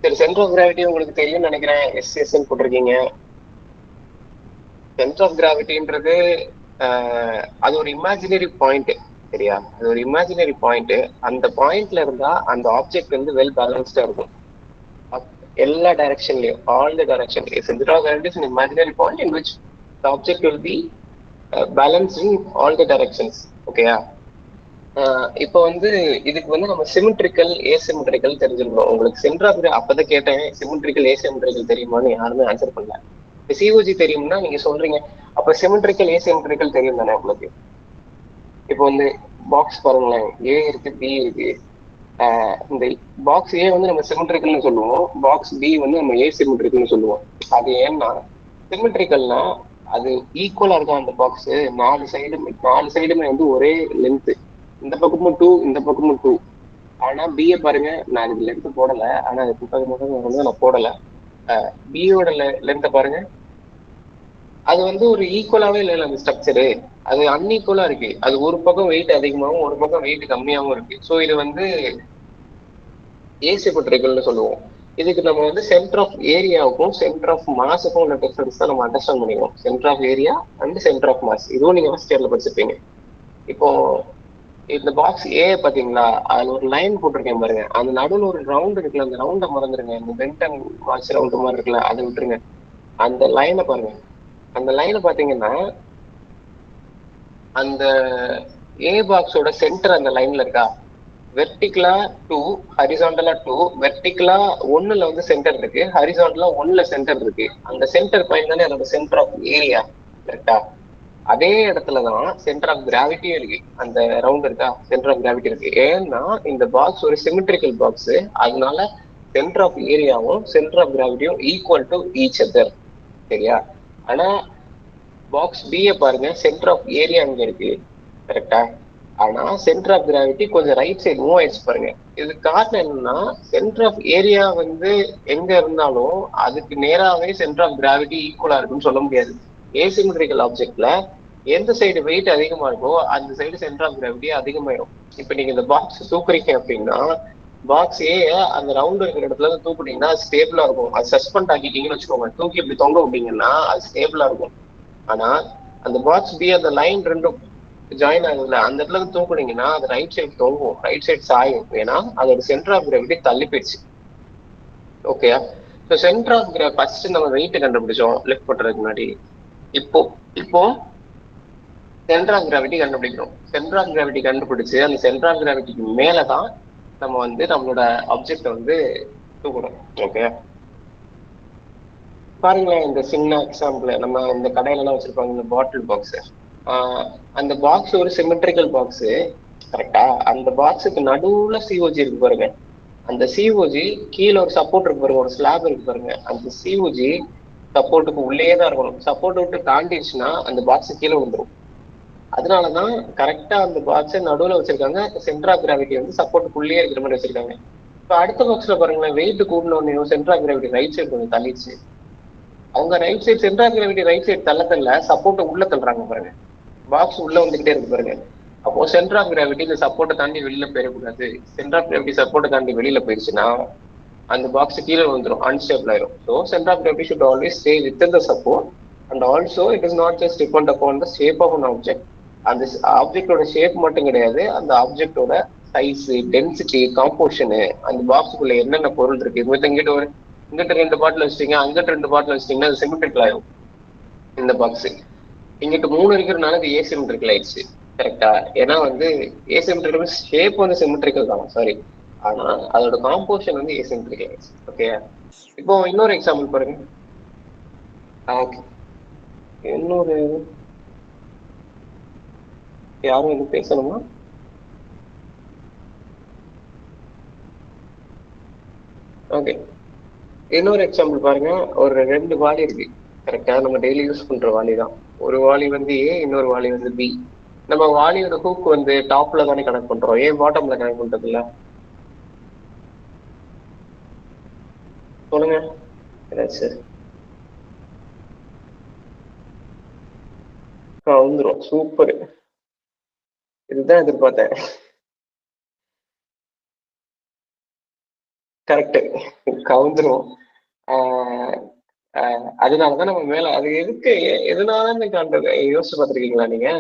சரி. சென்டர் ஆஃப் கிராவிட்டி உங்களுக்கு தெரியும்னு நினைக்கிறேன். எஸ்எஸ்ன்னு போட்டிருக்கீங்க. சென்டர் ஆஃப் கிராவிட்டின்றது அது ஒரு இமேஜினரி பாயிண்ட், சரியா? அது ஒரு இமேஜினரி பாயிண்ட். அந்த பாயிண்ட்ல இருந்தா அந்த ஆப்ஜெக்ட் வந்து வெல் பேலன்ஸ்டா இருக்கும் எல்லா டைரக்ஷன்லயும், all the direction. Centre of gravity is an imaginary point in which the object will be balanced in all the directions. ஓகேயா? இப்போ வந்து இதுக்கு வந்து நம்ம சிமெட்ரிக்கல் ஏசிமெட்ரிக்கல் தெரிஞ்சிருக்கோம். உங்களுக்கு சென்டர் ஆஃப் அப்பதான் கேட்டேன், சிமெட்ரிக்கல் ஏசிமெட்ரிக்கல் தெரியுமான்னு யாருமே ஆன்சர் பண்ணல. இப்போ சிஓஜி தெரியும்னா நீங்க சொல்றீங்க, அப்ப சிமெட்ரிக்கல் ஏசிமெட்ரிக்கல் தெரியும் தானே உங்களுக்கு? இப்போ வந்து பாக்ஸ் பாருங்களேன், ஏ இருக்கு, பி இருக்கு. இந்த பாக்ஸ் ஏ வந்து நம்ம சிமெட்ரிக்கல்னு சொல்லுவோம், பாக்ஸ் பி வந்து நம்ம ஏசிமெட்ரிக்கல்னு சொல்லுவோம். அது ஏன்னா சிமெட்ரிக்கல்னா அது ஈக்குவலா இருக்கும். அந்த பாக்ஸ் நாலு சைடுமே வந்து ஒரே லென்த், இந்த பக்கமும் 2, இந்த பக்கமும் 2. ஆனா பிஏ பாருங்க, நான் இதுக்கு லென்த் போடல, ஆனா அது புத்தகம் நான் போடல. பியோட லென்த்தை பாருங்க, அது வந்து ஒரு ஈக்குவலாவே இல்லை அந்த ஸ்ட்ரக்சரு, அது அன்ஈக்குவலா இருக்கு. அது ஒரு பக்கம் வெயிட் அதிகமாகவும் ஒரு பக்கம் வெயிட் கம்மியாகவும் இருக்கு. ஸோ இது வந்து ஏசிமெட்ரிக்கல்னு சொல்லுவோம். இதுக்கு நம்ம வந்து சென்டர் ஆஃப் ஏரியாவுக்கும் சென்டர் ஆஃப் மாஸுக்கும் உள்ள டிஃபரன்ஸ் தான் நம்ம அண்டர்ஸ்டாண்ட் பண்ணிக்கணும். Centre of area and centre of mass, இதுவும் நீங்க ஃபர்ஸ்ட் இயர்ல படிச்சிருப்பீங்க. இப்போ இந்த பாக்ஸ் ஏ பாத்தீங்களா, அதுல ஒரு லைன் போட்டிருக்கேன் பாருங்க. அந்த நடுவில் ஒரு ரவுண்ட் இருக்குல்ல, அந்த ரவுண்டை மறந்துருங்க. இந்த பென்டன் வாட்ச் ரவுண்ட் மாதிரி இருக்குல்ல, அதை விட்டுருங்க. அந்த லைனை பாருங்க. அந்த லைனை பாத்தீங்கன்னா அந்த ஏ பாக்ஸோட சென்டர் அந்த லைன்ல இருக்கா? வெர்டிகலா 2, ஹரிசாண்டலா 2. வெர்டிகலா 1ல வந்து சென்டர் இருக்கு, ஹரிசாண்டலா 1ல சென்டர் இருக்கு. அந்த சென்டர் பாயிண்ட் தானே அதோட சென்டர் ஆஃப் ஏரியா, கரெக்டா? அதே இடத்துலதான் சென்டர் ஆஃப் கிராவிட்டியும் இருக்கு. அந்த ரவுண்ட் இருக்கா, சென்டர் ஆஃப் கிராவிட்டி இருக்கு. ஏன்னா இந்த பாக்ஸ் ஒரு சிமெட்ரிக்கல் பாக்ஸ், அதனால சென்டர் ஆஃப் ஏரியாவும் சென்டர் ஆஃப் கிராவிட்டியும் ஈக்குவல் டு ஈச் அதர், சரியா? ஆனா பாக்ஸ் பிஏ பாருங்க, சென்டர் ஆஃப் ஏரியா அங்க இருக்கு, கரெக்டா? ஆனா சென்டர் ஆஃப் கிராவிட்டி கொஞ்சம் ரைட் சைடு மூவ் ஆயிடுச்சு பாருங்க. இதுக்கு காரணம் என்னன்னா, சென்டர் ஆஃப் ஏரியா வந்து எங்க இருந்தாலும் அதுக்கு நேராவே சென்டர் ஆஃப் கிராவிட்டி ஈக்குவலா இருக்குன்னு சொல்ல முடியாது. ஏசிமெட்ரிக்கல் ஆப்ஜெக்ட்ல எந்த சைடு வெயிட் அதிகமா இருக்கோ அந்த சைடு சென்டர் ஆஃப் கிராவிட்டி அதிகமாயிரும். இப்ப நீங்க இந்த பாக்ஸ் தூக்குறீங்க அப்படின்னா, பாக்ஸ் ஏ அந்த ரவுண்ட் இருக்கிற இடத்துல இருந்து தூக்குனீங்கன்னா அது ஸ்டேபிளா இருக்கும். அது சஸ்பெண்ட் ஆக்கிட்டீங்கன்னு வச்சுக்கோங்க, தூக்கி இப்படி தொங்க விட்டீங்கன்னா அது ஸ்டேபிளா இருக்கும். ஆனா அந்த பாக்ஸ் பி அந்த லைன் ரெண்டும் ஜாயின் ஆகுதுல, அந்த இடத்துல இருந்து தூக்குனீங்கன்னா அது ரைட் சைடு தொங்கும், ரைட் சைடு சாயும். ஏன்னா அதோட சென்டர் ஆஃப் கிராவிட்டி தள்ளி போயிடுச்சு. ஓகேயா? So centre of gravity first நம்ம வெயிட் கண்டுபிடிச்சோம் லிஃப்ட் பண்றதுக்கு முன்னாடி. இப்போ சென்டர் ஆஃப் கிராவிட்டி கண்டுபிடிக்கிறோம். சென்டர் ஆஃப் கிராவிட்டி கண்டுபிடிச்சு அந்த சென்டர் ஆஃப் கிராவிட்டிக்கு மேலதான் நம்ம வந்து நம்மளோட ஆப்ஜெக்ட வந்து தூக்கணும். ஓகே, பாருங்களேன், இந்த சின்ன எக்ஸாம்பிள் நம்ம இந்த கடையில எல்லாம் வச்சிருப்பாங்க இந்த பாட்டில் பாக்ஸ். அந்த பாக்ஸ் ஒரு சிமெட்ரிக்கல் பாக்ஸ், கரெக்டா? அந்த பாக்ஸுக்கு நடுவுல சிஓஜி இருக்கு பாருங்க. அந்த சிஓஜி கீழே ஒரு சப்போர்ட் இருக்கு பாருங்க, ஒரு ஸ்லாப் இருக்கு பாருங்க. அந்த சிஓஜி சப்போர்ட்டுக்கு உள்ளேயே தான் இருக்கணும். சப்போர்ட் விட்டு தாண்டிடுச்சுன்னா அந்த பாக்ஸ் கீழே வந்துடும். அதனாலதான் கரெக்டா அந்த பாக்ஸை நடுவுல வச்சிருக்காங்க. சென்டர் ஆஃப் கிராவிட்டி வந்து சப்போர்ட்டுக்குள்ளேயே இருக்கிற மாதிரி வச்சிருக்காங்க. இப்போ அடுத்த பாக்ஸ்ல பாருங்களேன், வெயிட் கூடணும், centre of gravity right side கொஞ்சம் தள்ளிடுச்சு. அவங்க right side centre of gravity right side தள்ள சப்போர்ட்டை உள்ள தள்ளுறாங்க பாருங்க. பாக்ஸ் உள்ள வந்துகிட்டே இருக்கு பாருங்க. அப்போ சென்டர் ஆஃப் கிராவிட்டி இந்த சப்போர்ட்டை தாண்டி வெளியில போயிடக்கூடாது. சென்டர் ஆஃப் கிராவிட்டி சப்போர்ட்டை தாண்டி வெளியில போயிடுச்சுன்னா அந்த பாக்ஸ் கீழே வந்துடும், அன்ஸ்டேபிள் ஆயிரும். So centre of gravity should always stay within the support. And also it is not just depend upon the shape of an object. அந்த ஆப்ஜெக்டோட ஷேப் மட்டும் கிடையாது, அந்த ஆப்ஜெக்டோட சைஸ், டென்சிட்டி, காம்போஷனு, அந்த பாக்ஸுக்குள்ள என்னென்ன பொருள் இருக்கு. இங்கிட்ட ஒரு இங்கிட்ட 2 பாட்டில் வச்சிட்டீங்க, அங்கிட்ட 2 பாட்டில் வச்சிட்டீங்கன்னா அது சிமெட்ரிக்கல் ஆயிடும் இந்த பாக்ஸ். இங்கிட்ட 3 இருக்கிறதுனால அது ஏசிமெட்ரிக்கல் ஆயிடுச்சு. கரெக்டா? ஏன்னா வந்து ஏசிமெட்ரிக்கல் ஷேப் வந்து சிமெட்ரிக்கல் தான், சாரி, ஆனா அதோட காம்போஷன் வந்து ஏசிமெட்ரிக்கல் ஆயிடுச்சு. ஓகே, இப்போ இன்னொரு எக்ஸாம்பிள் பாருங்க. ஓகே, இன்னொரு யாரும் இது பேசணுமா? ஓகே, இன்னொரு எக்ஸாம்பிள் பாருங்க. ஒரு 2 வாளி இருக்கு. கரெக்டா? நம்ம டெய்லி யூஸ் பண்ற வாளி தான். ஒரு வாளி வந்து ஏ, இன்னொரு வாளி வந்து பி. நம்ம வாளியோட ஹூக் வந்து டாப்ல தானே கனெக்ட் பண்றோம், ஏன் பாட்டம்ல கனெக்ட் பண்றது இல்ல? சொல்லுங்க ஏதாச்சும். வந்துரும். சூப்பர், இதுதான் எதிர்பார்த்தேன். கரெக்ட், கவுந்துரும். அதனாலதான் நம்ம மேல அது எதுக்கு எதனாலன்னு காண்றது யோசிச்சு பார்த்திருக்கீங்களா நீங்க?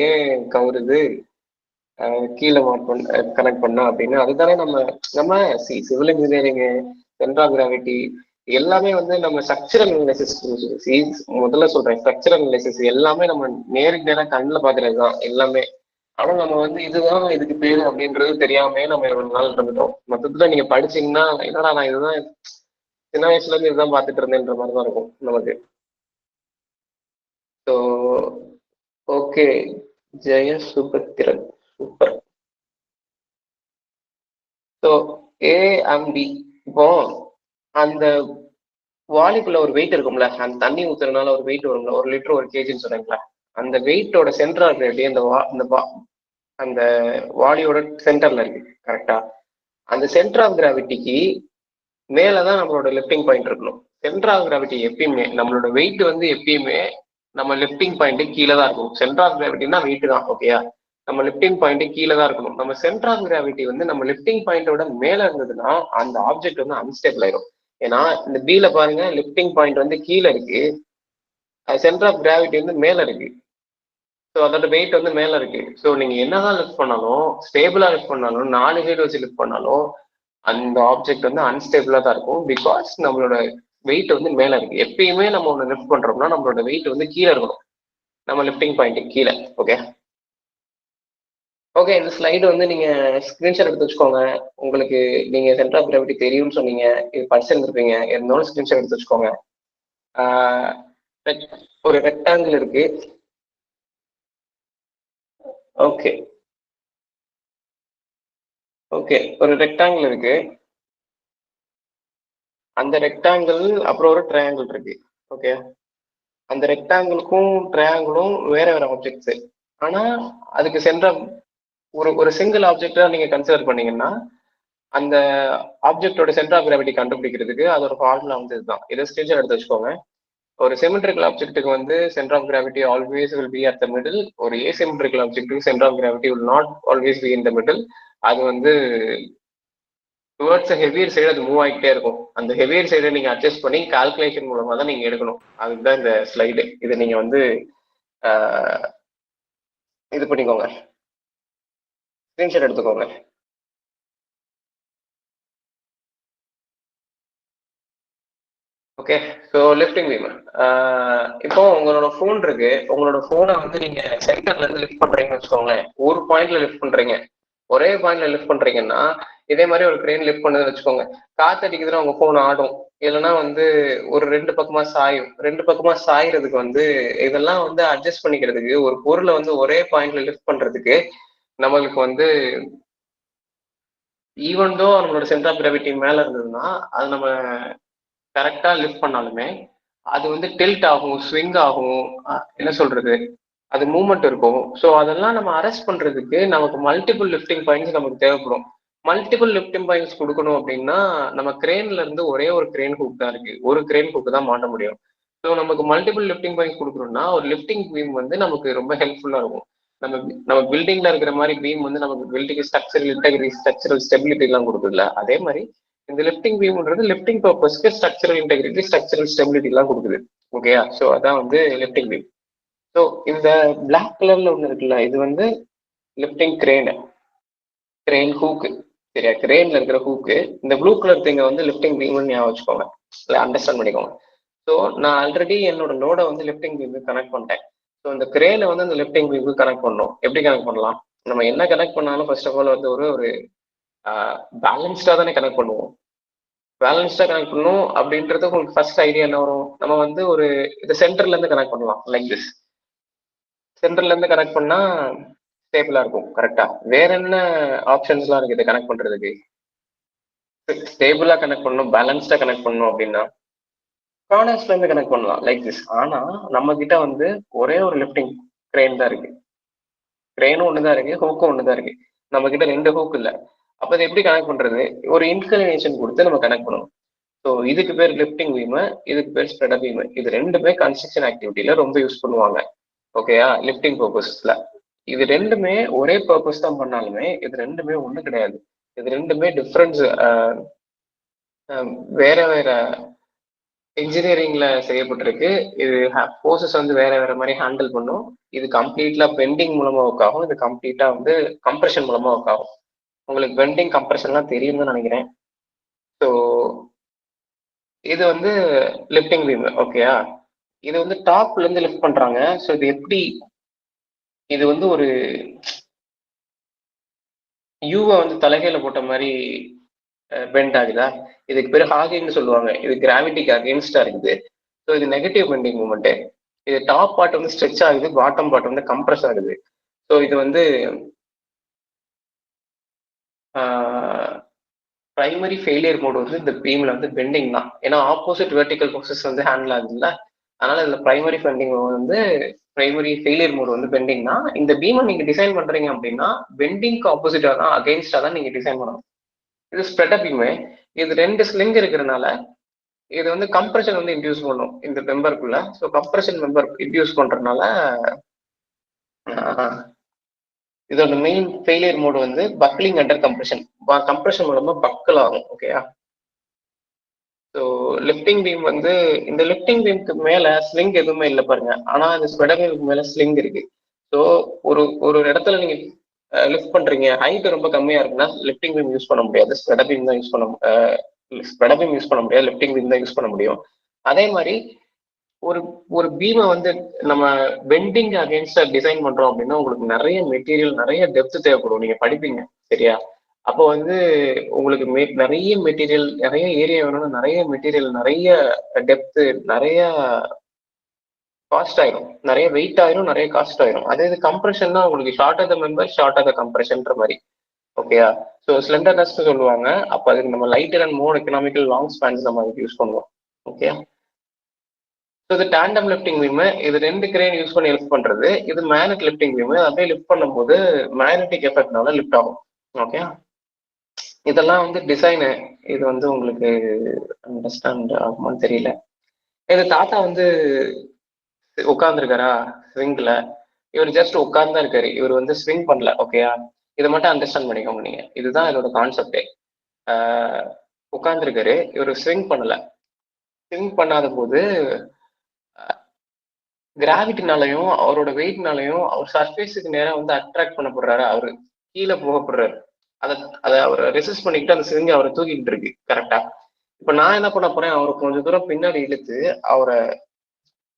ஏன் கவுருது, கீழே கனெக்ட் பண்ணா அப்படின்னு. அதுதானே நம்ம நம்ம civil engineering, centre of gravity எல்லாமே வந்து நம்ம ஸ்ட்ரக்சரல் அனாலிசிஸ். முதல்ல சொல்றேன், ஸ்ட்ரக்சரல் அனாலிசிஸ் எல்லாமே நம்ம நேருக்கு நேரம் கண்ணில் பாக்குறது தான் எல்லாமே. ஆனா நம்ம வந்து இதுதான் இதுக்கு பேரு அப்படின்றது தெரியாம நம்ம இவ்வளவு நாள் இருந்துட்டோம். மொத்தத்துல நீங்க படிச்சீங்கன்னா என்னடா நான் இதுதான் சின்ன வயசுல இருந்து இதுதான் பார்த்துட்டு இருந்தேன்ற மாதிரி தான் இருக்கும் நமக்கு. ஸோ ஓகே, ஜெய சுபத்திரன், சூப்பர். ஸோ ஏஎம்பி, இப்போ அந்த வாளிக்குள்ள ஒரு வெயிட் இருக்கும்ல, அந்த தண்ணி ஊத்துறதுனால ஒரு வெயிட் வரும்ல, 1 லிட்டர் 1 கேஜின்னு சொன்னாங்களா, அந்த வெயிட்டோட சென்டர் ஆஃப் கிராவிட்டி அந்த வாளியோட சென்டர்ல இருக்கு. கரெக்டா? அந்த சென்டர் ஆஃப் கிராவிட்டிக்கு மேலதான் நம்மளோட லிஃப்டிங் பாயிண்ட் இருக்கணும். சென்டர் ஆஃப் கிராவிட்டி எப்பயுமே நம்மளோட வெயிட் வந்து எப்பயுமே நம்ம லிஃப்டிங் பாயிண்ட் கீழே தான் இருக்கும். சென்டர் ஆஃப் கிராவிட்டினா வெயிட் தான், ஓகேயா? நம்ம லிஃப்டிங் பாயிண்ட் கீழே தான் இருக்கணும். நம்ம சென்டர் ஆஃப் கிராவிட்டி வந்து நம்ம லிஃப்டிங் பாயிண்டோட மேல இருந்ததுன்னா அந்த ஆப்ஜெக்ட் வந்து அன்ஸ்டேபிள் ஆயிடும். ஏன்னா இந்த பீல பாருங்க, லிஃப்டிங் பாயிண்ட் வந்து கீழே இருக்கு, சென்டர் ஆஃப் கிராவிட்டி வந்து மேல இருக்கு. ஸோ அதோட வெயிட் வந்து மேல இருக்கு. ஸோ நீங்க என்னதான் லிஃப்ட் பண்ணாலும், ஸ்டேபிளா லிஃப்ட் பண்ணாலும், 4 சைடு வச்சு லிஃப்ட் பண்ணாலும் அந்த ஆப்ஜெக்ட் வந்து அன்ஸ்டேபிளா தான் இருக்கும். பிகாஸ் நம்மளோட வெயிட் வந்து மேல இருக்கு. எப்பயுமே நம்ம ஒன்று லிஃப்ட் பண்றோம்னா நம்மளோட வெயிட் வந்து கீழே இருக்கணும், நம்ம லிஃப்டிங் பாயிண்ட் கீழே. ஓகே ஓகே, இந்த ஸ்லைடு வந்து நீங்க ஸ்கிரீன்ஷாட் எடுத்து வச்சுக்கோங்க. உங்களுக்கு நீங்க சென்டர் ஆஃப் கிராவிட்டி தெரியும்னு சொன்னீங்க, இது படிச்சிருந்துருப்பீங்க, இருந்தாலும் ஸ்கிரீன்ஷாட் எடுத்து வச்சுக்கோங்க. ஒரு ரெக்டாங்கிள் இருக்கு. ஓகே ஓகே, ஒரு ரெக்டாங்கிள் இருக்கு. அந்த ரெக்டாங்கிள் அப்புறம் ஒரு ட்ரையாங்கிள் இருக்கு. ஓகே, அந்த ரெக்டாங்கிளுக்கும் ட்ரையாங்கிளும் வேற வேற ஆப்ஜெக்ட்ஸ். ஆனா அதுக்கு சென்டர் ஒரு ஒரு சிங்கிள் ஆப்ஜெக்டா நீங்க கன்சிடர் பண்ணீங்கன்னா அந்த ஆப்ஜெக்டோட சென்டர் ஆஃப் கிராவிட்டி கண்டுபிடிக்கிறதுக்கு அதோட ஃபார்முலா வந்து இதுதான். இதை ஸ்கிரீன்ஷாட் எடுத்து வச்சுக்கோங்க. ஒரு சிமெட்ரிக்கல் ஆப்ஜெக்ட்டுக்கு வந்து centre of gravity always will be at the middle. ஒரு ஏசிமெட்ரிக்கல் ஆப்ஜெக்ட்டுக்கு centre of gravity will not always be in the middle. அது வந்து டுவர்ட்ஸ் ஹெவியர் சைடு அது மூவ் ஆகிட்டே இருக்கும். அந்த ஹெவியர் சைடை நீங்க அட்ஜஸ்ட் பண்ணி கால்குலேஷன் மூலமா தான் நீங்க எடுக்கணும். அதுதான் இந்த ஸ்லைடு. இதை நீங்க வந்து இது பண்ணிக்கோங்க, ஸ்கிரீன்ஷாட் எடுத்துக்கோங்க. Okay, so lifting beam. இப்போ உங்களோட ஃபோன் இருக்கு. உங்களோட ஃபோனை வந்து நீங்க சென்டர்ல இருந்து லிஃப்ட் பண்றீங்கன்னு வச்சுக்கோங்க. ஒரு பாயிண்ட்ல லிஃப்ட் பண்றீங்க, ஒரே பாயிண்ட்ல லிஃப்ட் பண்றீங்கன்னா இதே மாதிரி ஒரு கிரெயின் லிஃப்ட் பண்ணதுன்னு வச்சுக்கோங்க. காத்தடிக்குதுன்னா உங்க ஃபோன் ஆடும், இல்லைன்னா வந்து ஒரு 2 பக்கமா சாயும். 2 பக்கமா சாயறதுக்கு வந்து இதெல்லாம் வந்து அட்ஜஸ்ட் பண்ணிக்கிறதுக்கு, ஒரு பொருளை வந்து ஒரே பாயிண்ட்ல லிஃப்ட் பண்றதுக்கு நம்மளுக்கு வந்து ஈவன் தோ நம்மளோட சென்டர் ஆஃப் கிராவிட்டி மேல இருந்ததுன்னா அது நம்ம கரெக்டா லிஃப்ட் பண்ணாலுமே அது வந்து டில்ட் ஆகும், ஸ்விங் ஆகும், என்ன சொல்றது, அது மூவ்மெண்ட் இருக்கும். ஸோ அதெல்லாம் நம்ம அரெஸ்ட் பண்றதுக்கு நமக்கு மல்டிபிள் லிஃப்டிங் பாயிண்ட்ஸ் நமக்கு தேவைப்படும். மல்டிபிள் லிஃப்டிங் பாயிண்ட்ஸ் கொடுக்கணும் அப்படின்னா நம்ம கிரேன்ல இருந்து ஒரே ஒரு கிரேன் ஹூக் தான் இருக்கு, ஒரு கிரேன் ஹூக் தான் மாட்ட முடியும். ஸோ நமக்கு மல்டிபிள் லிஃப்டிங் பாயிண்ட்ஸ் கொடுக்கணும்னா ஒரு லிஃப்டிங் பீம் வந்து நமக்கு ரொம்ப ஹெல்ப்ஃபுல்லா இருக்கும். நம்ம நம்ம பில்டிங்ல இருக்கிற மாதிரி பீம் வந்து நமக்கு building structural integrity, structural stability எல்லாம் கொடுக்குதுல்ல, அதே மாதிரி இந்த லிஃப்டிங் பீம்ன்றது லிஃப்டிங் பர்பஸ்க்கு ஸ்ட்ரக்சரல் இன்டெகிரிட்டி, ஸ்ட்ரக்சரல் ஸ்டெபிலிட்டி எல்லாம் கொடுக்குது. ஓகேயா? ஸோ அதான் வந்து லிஃப்டிங் பீம். ஸோ இந்த பிளாக் கலர்ல ஒன்று இருக்குல்ல, இது வந்து லிஃப்டிங் கிரேன். Grain hook. சரியா, கிரெயின்ல இருக்கிற ஹூக்கு. இந்த ப்ளூ கலர் திங்க வந்து லிஃப்டிங் பீம்னு ஞாபகம் வச்சுக்கோங்க, அண்டர்ஸ்டாண்ட் பண்ணிக்கோங்க. ஸோ நான் ஆல்ரெடி என்னோட லோடை வந்து லிஃப்டிங் பீமுக்கு கனெக்ட் பண்ணிட்டேன். ஸோ இந்த கிரேனை வந்து அந்த லிஃப்டிங் பீமுக்கு கனெக்ட் பண்ணணும். எப்படி கனெக்ட் பண்ணலாம்? நம்ம என்ன கனெக்ட் பண்ணாலும் ஃபர்ஸ்ட் ஆஃப் ஆல் வந்து ஒரு பேலன்ஸ்டா தானே கனெக்ட் பண்ணுவோம். பேலன்ஸ்டா கனெக்ட் பண்ணணும் அப்படின்றது உங்களுக்கு ஃபர்ஸ்ட் ஐடியா என்ன வரும்? நம்ம வந்து ஒரு இது சென்டர்ல இருந்து கனெக்ட் பண்ணலாம், லைக் திஸ். சென்டர்ல இருந்து கனெக்ட் பண்ணா ஸ்டேபிளா இருக்கும். கரெக்டா? வேற என்ன ஆப்ஷன்ஸ்லாம் இருக்கு இதை கனெக்ட் பண்றதுக்கு? ஸ்டேபிளா கனெக்ட் பண்ணணும், பேலன்ஸ்டா கனெக்ட் பண்ணணும் அப்படின்னா கார்னர்ஸ்ல இருந்து கனெக்ட் பண்ணலாம், லைக் திஸ். ஆனா நம்ம கிட்ட வந்து ஒரே ஒரு லிஃப்டிங் கிரெயின் தான் இருக்கு. கிரெயினும் ஒண்ணுதான் இருக்கு, ஹூக்கும் ஒண்ணுதான் இருக்கு. நம்ம கிட்ட 2 ஹூக் இல்ல. அப்ப இதை எப்படி கனெக்ட் பண்றது? ஒரு இன்க்ளினேஷன் கொடுத்து நம்ம கனெக்ட் பண்ணணும். ஸோ இதுக்கு பேர் லிஃப்டிங் பீம், இதுக்கு பேர் ஸ்ப்ரெடர் பீம். இது ரெண்டுமே கன்ஸ்ட்ரக்ஷன் ஆக்டிவிட்டியில ரொம்ப யூஸ் பண்ணுவாங்க. ஓகேயா? லிஃப்டிங் பர்பஸ்ல இது ரெண்டுமே ஒரே பர்பஸ் தான் பண்ணாலுமே இது ரெண்டுமே ஒண்ணு கிடையாது. இது ரெண்டுமே டிஃப்ரென்ஸ், வேற வேற இன்ஜினியரிங்ல செய்யப்பட்டிருக்கு. இது ஃபோர்ஸஸ் வந்து வேற வேற மாதிரி ஹேண்டில் பண்ணும். இது கம்ப்ளீட்லா பெண்டிங் மூலமா ஒர்க் ஆகும், இது கம்ப்ளீட்டா வந்து கம்ப்ரெஷன் மூலமா ஒர்க் ஆகும். உங்களுக்கு பெண்டிங் கம்ப்ரெஷன்லாம் தெரியும்னு நினைக்கிறேன். ஸோ இது வந்து லிஃப்டிங் பீம். ஓகேயா? இது வந்து டாப்ல இருந்து லிஃப்ட் பண்றாங்க. ஸோ இது எப்படி? இது வந்து ஒரு யூவை வந்து தலைகையில போட்ட மாதிரி பெண்ட் ஆகுதா? இதுக்கு பேர் ஹாகிங்னு சொல்லுவாங்க. இது கிராவிட்டிக்கு அகேன்ஸ்டா இருக்குது. ஸோ இது நெகட்டிவ் பெண்டிங் மூமெண்ட். இது டாப் பார்ட் வந்து ஸ்ட்ரெச் ஆகுது, பாட்டம் பார்ட் வந்து கம்ப்ரஸ் ஆகுது. ஸோ இது வந்து பிரைமரி ஃபெயிலியர் மோட் வந்து இந்த பீம்ல வந்து பெண்டிங் தான். ஏன்னா ஆப்போசிட் வெர்டிகல் ஃபோர்ஸஸ் வந்து ஹேண்டில் ஆகுதுல்ல, அதனால இதுல பிரைமரி பெண்டிங் வந்து பிரைமரி ஃபெயிலியர் மோட் வந்து பெண்டிங் தான். இந்த பீமை நீங்க டிசைன் பண்றீங்க அப்படின்னா பெண்டிங்க்கு ஆப்போசிட்டா தான், அகெயின்ஸ்டா தான் நீங்க டிசைன் பண்ணணும். இது ஸ்ப்ரெடர் பீம். இது 2 ஸ்லிங் இருக்கிறதுனால இது வந்து கம்ப்ரெஷன் வந்து இன்டியூஸ் பண்ணும் இந்த மெம்பருக்குள்ள. ஸோ கம்ப்ரெஷன் மெம்பர் இன்டியூஸ் பண்றதுனால இதோட மெயின் ஃபெயிலியர் மோடு வந்து பக்லிங் அண்டர் கம்ப்ரெஷன். கம்ப்ரெஷன் மூலமா பக்கல் ஆகும். ஓகேயா? ஸோ லிஃப்டிங் பீம் வந்து இந்த லிஃப்டிங் பீமுக்கு மேல ஸ்லிங் எதுவுமே இல்லை பாருங்க. ஆனா இந்த ஸ்ப்ரெடர் பீமுக்கு மேல ஸ்லிங் இருக்கு. ஸோ ஒரு இடத்துல நீங்க லிஃப்ட் பண்றீங்க, ஹைட் ரொம்ப கம்மியா இருக்குன்னா லிஃப்டிங் பீம் யூஸ் பண்ண முடியாது, ஸ்ப்ரெடர் பீம் தான் யூஸ் பண்ண ஸ்ப்ரெடர் பீம் யூஸ் பண்ண முடியாது, லிஃப்டிங் பீம் தான் யூஸ் பண்ண முடியும். அதே மாதிரி ஒரு பீமை வந்து நம்ம பெண்டிங் அகேன்ஸ்டா டிசைன் பண்றோம் அப்படின்னா உங்களுக்கு நிறைய மெட்டீரியல், நிறைய டெப்த் தேவைப்படும். நீங்க படிப்பீங்க, சரியா? அப்போ வந்து உங்களுக்கு நிறைய மெட்டீரியல், நிறைய ஏரியா வேணும்னா நிறைய மெட்டீரியல், நிறைய டெப்த், நிறைய காஸ்ட் ஆயிரும், நிறைய வெயிட் ஆயிரும், நிறைய காஸ்ட் ஆயிரும். அதே இது கம்ப்ரெஷன்னா உங்களுக்கு short of the member, short of the கம்ப்ரெஷன்ற மாதிரி. ஓகேயா? ஸோ ஸ்லெண்டர்னஸ் சொல்லுவாங்க. அப்போ அதுக்கு நம்ம lighter and more economical long spans நம்ம அதுக்கு யூஸ் பண்ணுவோம். ஓகே? ஸோ இது டேண்டம் லிஃப்டிங் பீம். இது 2 கிரெயின் யூஸ் பண்ணி லிஃப்ட் பண்றது. இது மேக்னெட் லிஃப்டிங் பீம். அப்படியே லிஃப்ட் பண்ணும்போது மேக்னெட்டிக் எஃபெக்ட்னால லிஃப்ட் ஆகும். ஓகே? இதெல்லாம் வந்து டிசைனு. இது வந்து உங்களுக்கு அண்டர்ஸ்டாண்ட் ஆகுமான்னு தெரியல. இது தாத்தா வந்து உட்கார்ந்துருக்காரா ஸ்விங்ல? இவர் ஜஸ்ட் உட்கார்ந்து இருக்காரு, இவர் வந்து ஸ்விங் பண்ணல. ஓகேயா? இதை மட்டும் அண்டர்ஸ்டாண்ட் பண்ணிக்கோங்க நீங்க. இதுதான் இதோட கான்செப்டே. உட்கார்ந்துருக்காரு, இவர் ஸ்விங் பண்ணல. ஸ்விங் பண்ணாத போது கிராவிட்டினாலையும் அவரோட வெயிட்னாலையும் அவர் சர்ஃபேஸுக்கு நேரம் வந்து அட்ராக்ட் பண்ணப்படுறாரு, அவரு கீழே போகப்படுறாரு. அதை அவரை ரெசிஸ்ட் பண்ணிக்கிட்டு அந்த ஸ்விங் அவரை தூக்கிக்கிட்டு இருக்கு. கரெக்டா? இப்ப நான் என்ன பண்ண போறேன், அவரை கொஞ்சம் தூரம் பின்னாடி இழுத்து அவரை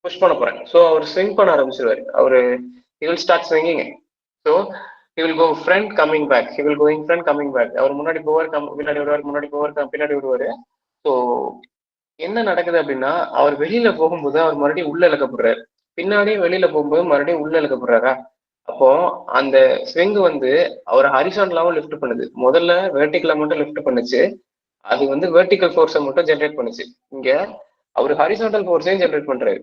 புஷ் பண்ண போறேன். ஸோ அவர் ஸ்விங் பண்ண ஆரம்பிச்சிருவாரு. அவரு he will start swinging. So he will go front coming back, he will going front coming back. அவர் முன்னாடி போவார், பின்னாடி வருவார், முன்னாடி போவார், பின்னாடி வருவாரு. ஸோ என்ன நடக்குது அப்படின்னா அவர் வெளியில போகும்போது அவர் மறுபடியும் உள்ள இழுக்கப்படுறாரு, பின்னாடியே வெளியில போகும்போது மறுபடியும் உள்ள இழுக்கப்படுறாரா? அப்போ அந்த ஸ்விங் வந்து அவர் ஹரிசாண்டலாவும் லிஃப்ட் பண்ணுது. முதல்ல வெர்டிகலா மட்டும் லிஃப்ட் பண்ணுச்சு, அது வந்து வெர்டிகல் ஃபோர்ஸை மட்டும் ஜென்ரேட் பண்ணுச்சு. இங்க அவர் ஹரிசாண்டல் ஃபோர்ஸையும் ஜென்ரேட் பண்றாரு.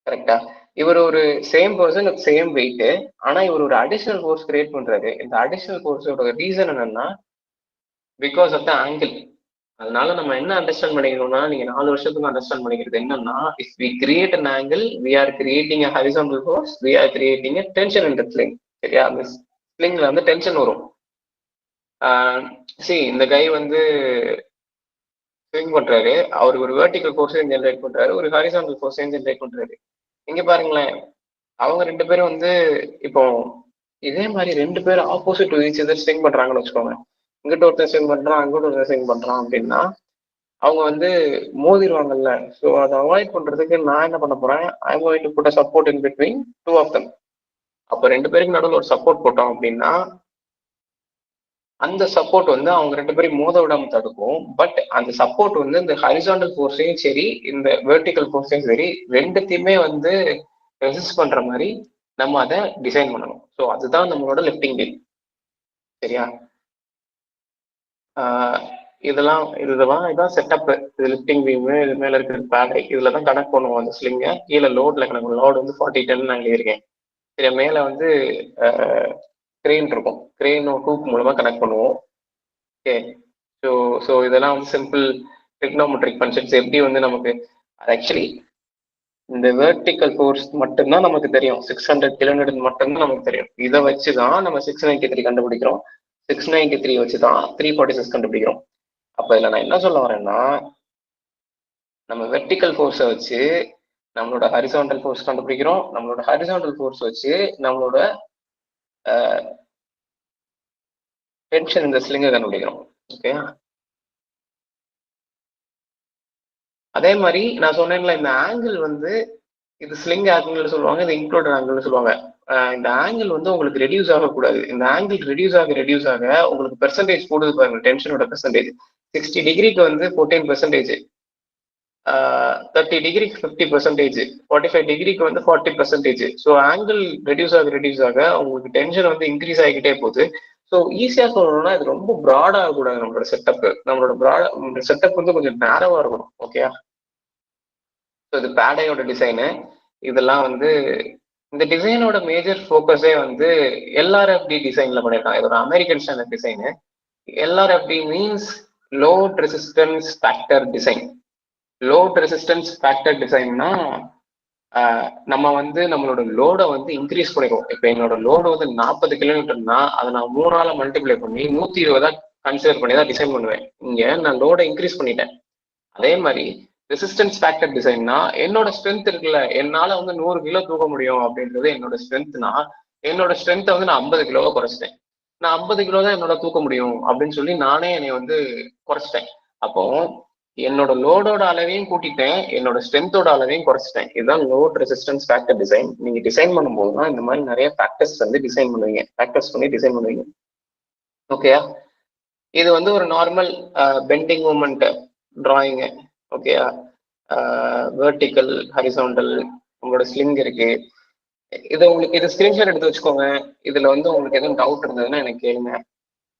கரெக்டா? இவர் ஒரு சேம் பர்சன், சேம் வெயிட், ஆனா இவர் ஒரு அடிஷனல் ஃபோர்ஸ் கிரியேட் பண்றாரு. இந்த அடிஷனல் ஃபோர்ஸோட ரீசன் என்னன்னா பிகாஸ் ஆஃப் த ஆங்கிள். அதனால நம்ம என்ன அண்டர்ஸ்டாண்ட் பண்ணிக்கணும்னா, நீங்க 4 வருஷத்துக்கு அண்டர்ஸ்டாண்ட் பண்ணிக்கிறது என்னன்னா, if we create an angle, we are creating a horizontal force, we are creating a tension in the sling. சரியா? அந்த ஸ்லிங்ல வந்து டென்ஷன் வரும். இந்த கை வந்து ஸ்விங் பண்றாரு, அவருக்கு ஒரு வெர்டிகல் ஃபோர்ஸையும் ஜென்ரேட் பண்றாரு, ஒரு ஹரிசாண்டல் ஃபோர்ஸையும் ஜென்ரேட் பண்றாரு. இங்க பாருங்களேன், அவங்க 2 பேரும் வந்து இப்போ இதே மாதிரி 2 பேர் ஆப்போசிட் ஈச் அதர் ஸ்விங் பண்றாங்கன்னு வச்சுக்கோங்க. இங்கிட்ட ஒருத்தர் ஸ்விங் பண்றான், அங்கிட்ட ஒருத்தர் ஸ்விங் பண்றான் அப்படின்னா அவங்க வந்து மோதிடுவாங்கல்ல. ஸோ அதை அவாய்ட் பண்றதுக்கு நான் என்ன பண்ண போறேன், I am going to put a support in between 2 of them. அப்போ 2 பேருக்கு நடுவில் ஒரு சப்போர்ட் போட்டோம் அப்படின்னா அந்த சப்போர்ட் வந்து அவங்க 2 பேரும் மோத விடாம தடுக்கும். பட் அந்த சப்போர்ட் வந்து இந்த ஹரிசாண்டல் ஃபோர்ஸையும் சரி, இந்த வெர்டிக்கல் ஃபோர்ஸையும் சரி, ரெண்டுத்தையுமே வந்து ரெசிஸ்ட் பண்ற மாதிரி நம்ம அதை டிசைன் பண்ணணும். ஸோ அதுதான் நம்மளோட லிஃப்டிங் பீம். சரியா? இதுதான் செட்டப். இது லிஃப்டிங் பீம், இது மேல இருக்கிற பேடை, இதுல தான் கனெக்ட் பண்ணுவோம் அந்த ஸ்லிங்கை. கீழே லோட்ல கணக்கு, லோடு வந்து 40-10 நான் எழுதியிருக்கேன். சரி, மேல வந்து கிரெயின் இருக்கும், கிரெயின் ஹூக் மூலமா கனெக்ட் பண்ணுவோம். ஓகே. ஸோ இதெல்லாம் வந்து சிம்பிள் ட்ரிக்னோமெட்ரிக் ஃபங்க்ஷன்ஸ். எப்படி வந்து நமக்கு ஆக்சுவலி இந்த வெர்டிக்கல் ஃபோர்ஸ் மட்டும்தான் நமக்கு தெரியும், 600 kN மட்டும்தான் நமக்கு தெரியும். இதை வச்சுதான் நம்ம 693 கண்டுபிடிக்கிறோம். 693 வச்சுதான் 346 கண்டுபிடிக்கிறோம். அப்ப இதுல நான் என்ன சொல்ல வரேன்னா, நம்ம வெர்டிக்கல் ஃபோர்ஸை வச்சு நம்மளோட ஹரிசாண்டல் ஃபோர்ஸ் கண்டுபிடிக்கிறோம், நம்மளோட ஹரிசாண்டல் ஃபோர்ஸ் வச்சு நம்மளோட டென்ஷன் இந்த ஸ்லிங்கை கண்டுபிடிக்கிறோம். ஓகே. அதே மாதிரி நான் சொன்னேன்ல, இந்த ஆங்கிள் வந்து இது ஸ்லிங் ஆங்கிள் சொல்லுவாங்க, இது இன்க்ளூடட் ஆங்கிள் சொல்லுவாங்க. இந்த ஆங்கிள் வந்து உங்களுக்கு ரெடியூஸ் ஆகக்கூடாது. இந்த ஆங்கிள் ரெடியூஸ் ஆக உங்களுக்கு பெர்சன்டேஜ் கூடுது பாருங்க, டென்ஷனோட பெர்சன்டேஜ். 60 டிகிரிக்கு வந்து 14%, 30 டிகிரிக்கு 50%, 45 டிகிரிக்கு வந்து 40%. ஸோ ஆங்கிள் ரெடியூஸ் ஆக உங்களுக்கு டென்ஷன் வந்து இன்க்ரீஸ் ஆகிக்கிட்டே போகுது. ஸோ ஈஸியா சொல்லணும்னா இது ரொம்ப ப்ராட் ஆகக்கூடாது. நம்மளோட செட்டப் வந்து கொஞ்சம் நேரவா இருக்கணும். ஓகே. ஸோ இது பேடையோட டிசைனு. இதெல்லாம் வந்து இந்த டிசைனோட மேஜர் ஃபோக்கஸே வந்து எல்ஆர்எஃப்டி டிசைன்ல பண்ணியிருக்காங்க. இது ஒரு American standard design. LRFD means load resistance factor design. Load resistance factor டிசைன்னா நம்ம வந்து நம்மளோட லோடை வந்து இன்க்ரீஸ் பண்ணிடுவோம். இப்போ என்னோட லோடு வந்து 40 kN, அதை நான் 3ஆல மல்டிப்ளை பண்ணி 120 கன்சிடர் பண்ணி தான் டிசைன் பண்ணுவேன். இங்க நான் லோடை இன்க்ரீஸ் பண்ணிட்டேன். அதே மாதிரி ரெசிஸ்டன்ஸ் ஃபேக்டர் டிசைன்னா என்னோட ஸ்ட்ரென்த் இருக்குல்ல, என்னால வந்து 100 கிலோ தூக்க முடியும் அப்படின்றது என்னோட ஸ்ட்ரென்த்னா, என்னோட ஸ்ட்ரென்த்தை வந்து நான் 50 கிலோவா குறைச்சிட்டேன். நான் 50 கிலோ தான் என்னோட தூக்க முடியும் அப்படின்னு சொல்லி நானே என்னை வந்து குறைச்சிட்டேன். அப்போ என்னோட லோடோட அளவையும் கூட்டிட்டேன், என்னோட ஸ்ட்ரென்த்தோட அளவையும் குறைச்சிட்டேன். இதுதான் லோட் ரெசிஸ்டன்ஸ் ஃபேக்டர் டிசைன். நீங்க டிசைன் பண்ணும்போது தான் இந்த மாதிரி நிறைய ஃபேக்டர்ஸ் வந்து டிசைன் பண்ணுவீங்க, ஃபேக்டர்ஸ் பண்ணி டிசைன் பண்ணுவீங்க. ஓகேயா? இது வந்து ஒரு நார்மல் பெண்டிங் மூமெண்ட் டிராயிங். ஓகேயா? வெர்டிக்கல், ஹரிசாண்டல், உங்களோட ஸ்லிங் இருக்கு. இது ஸ்கிரீன்ஷாட் எடுத்து வச்சுக்கோங்க. இதுல வந்து உங்களுக்கு எதுவும் டவுட் இருந்ததுன்னா எனக்கு கேளுங்க.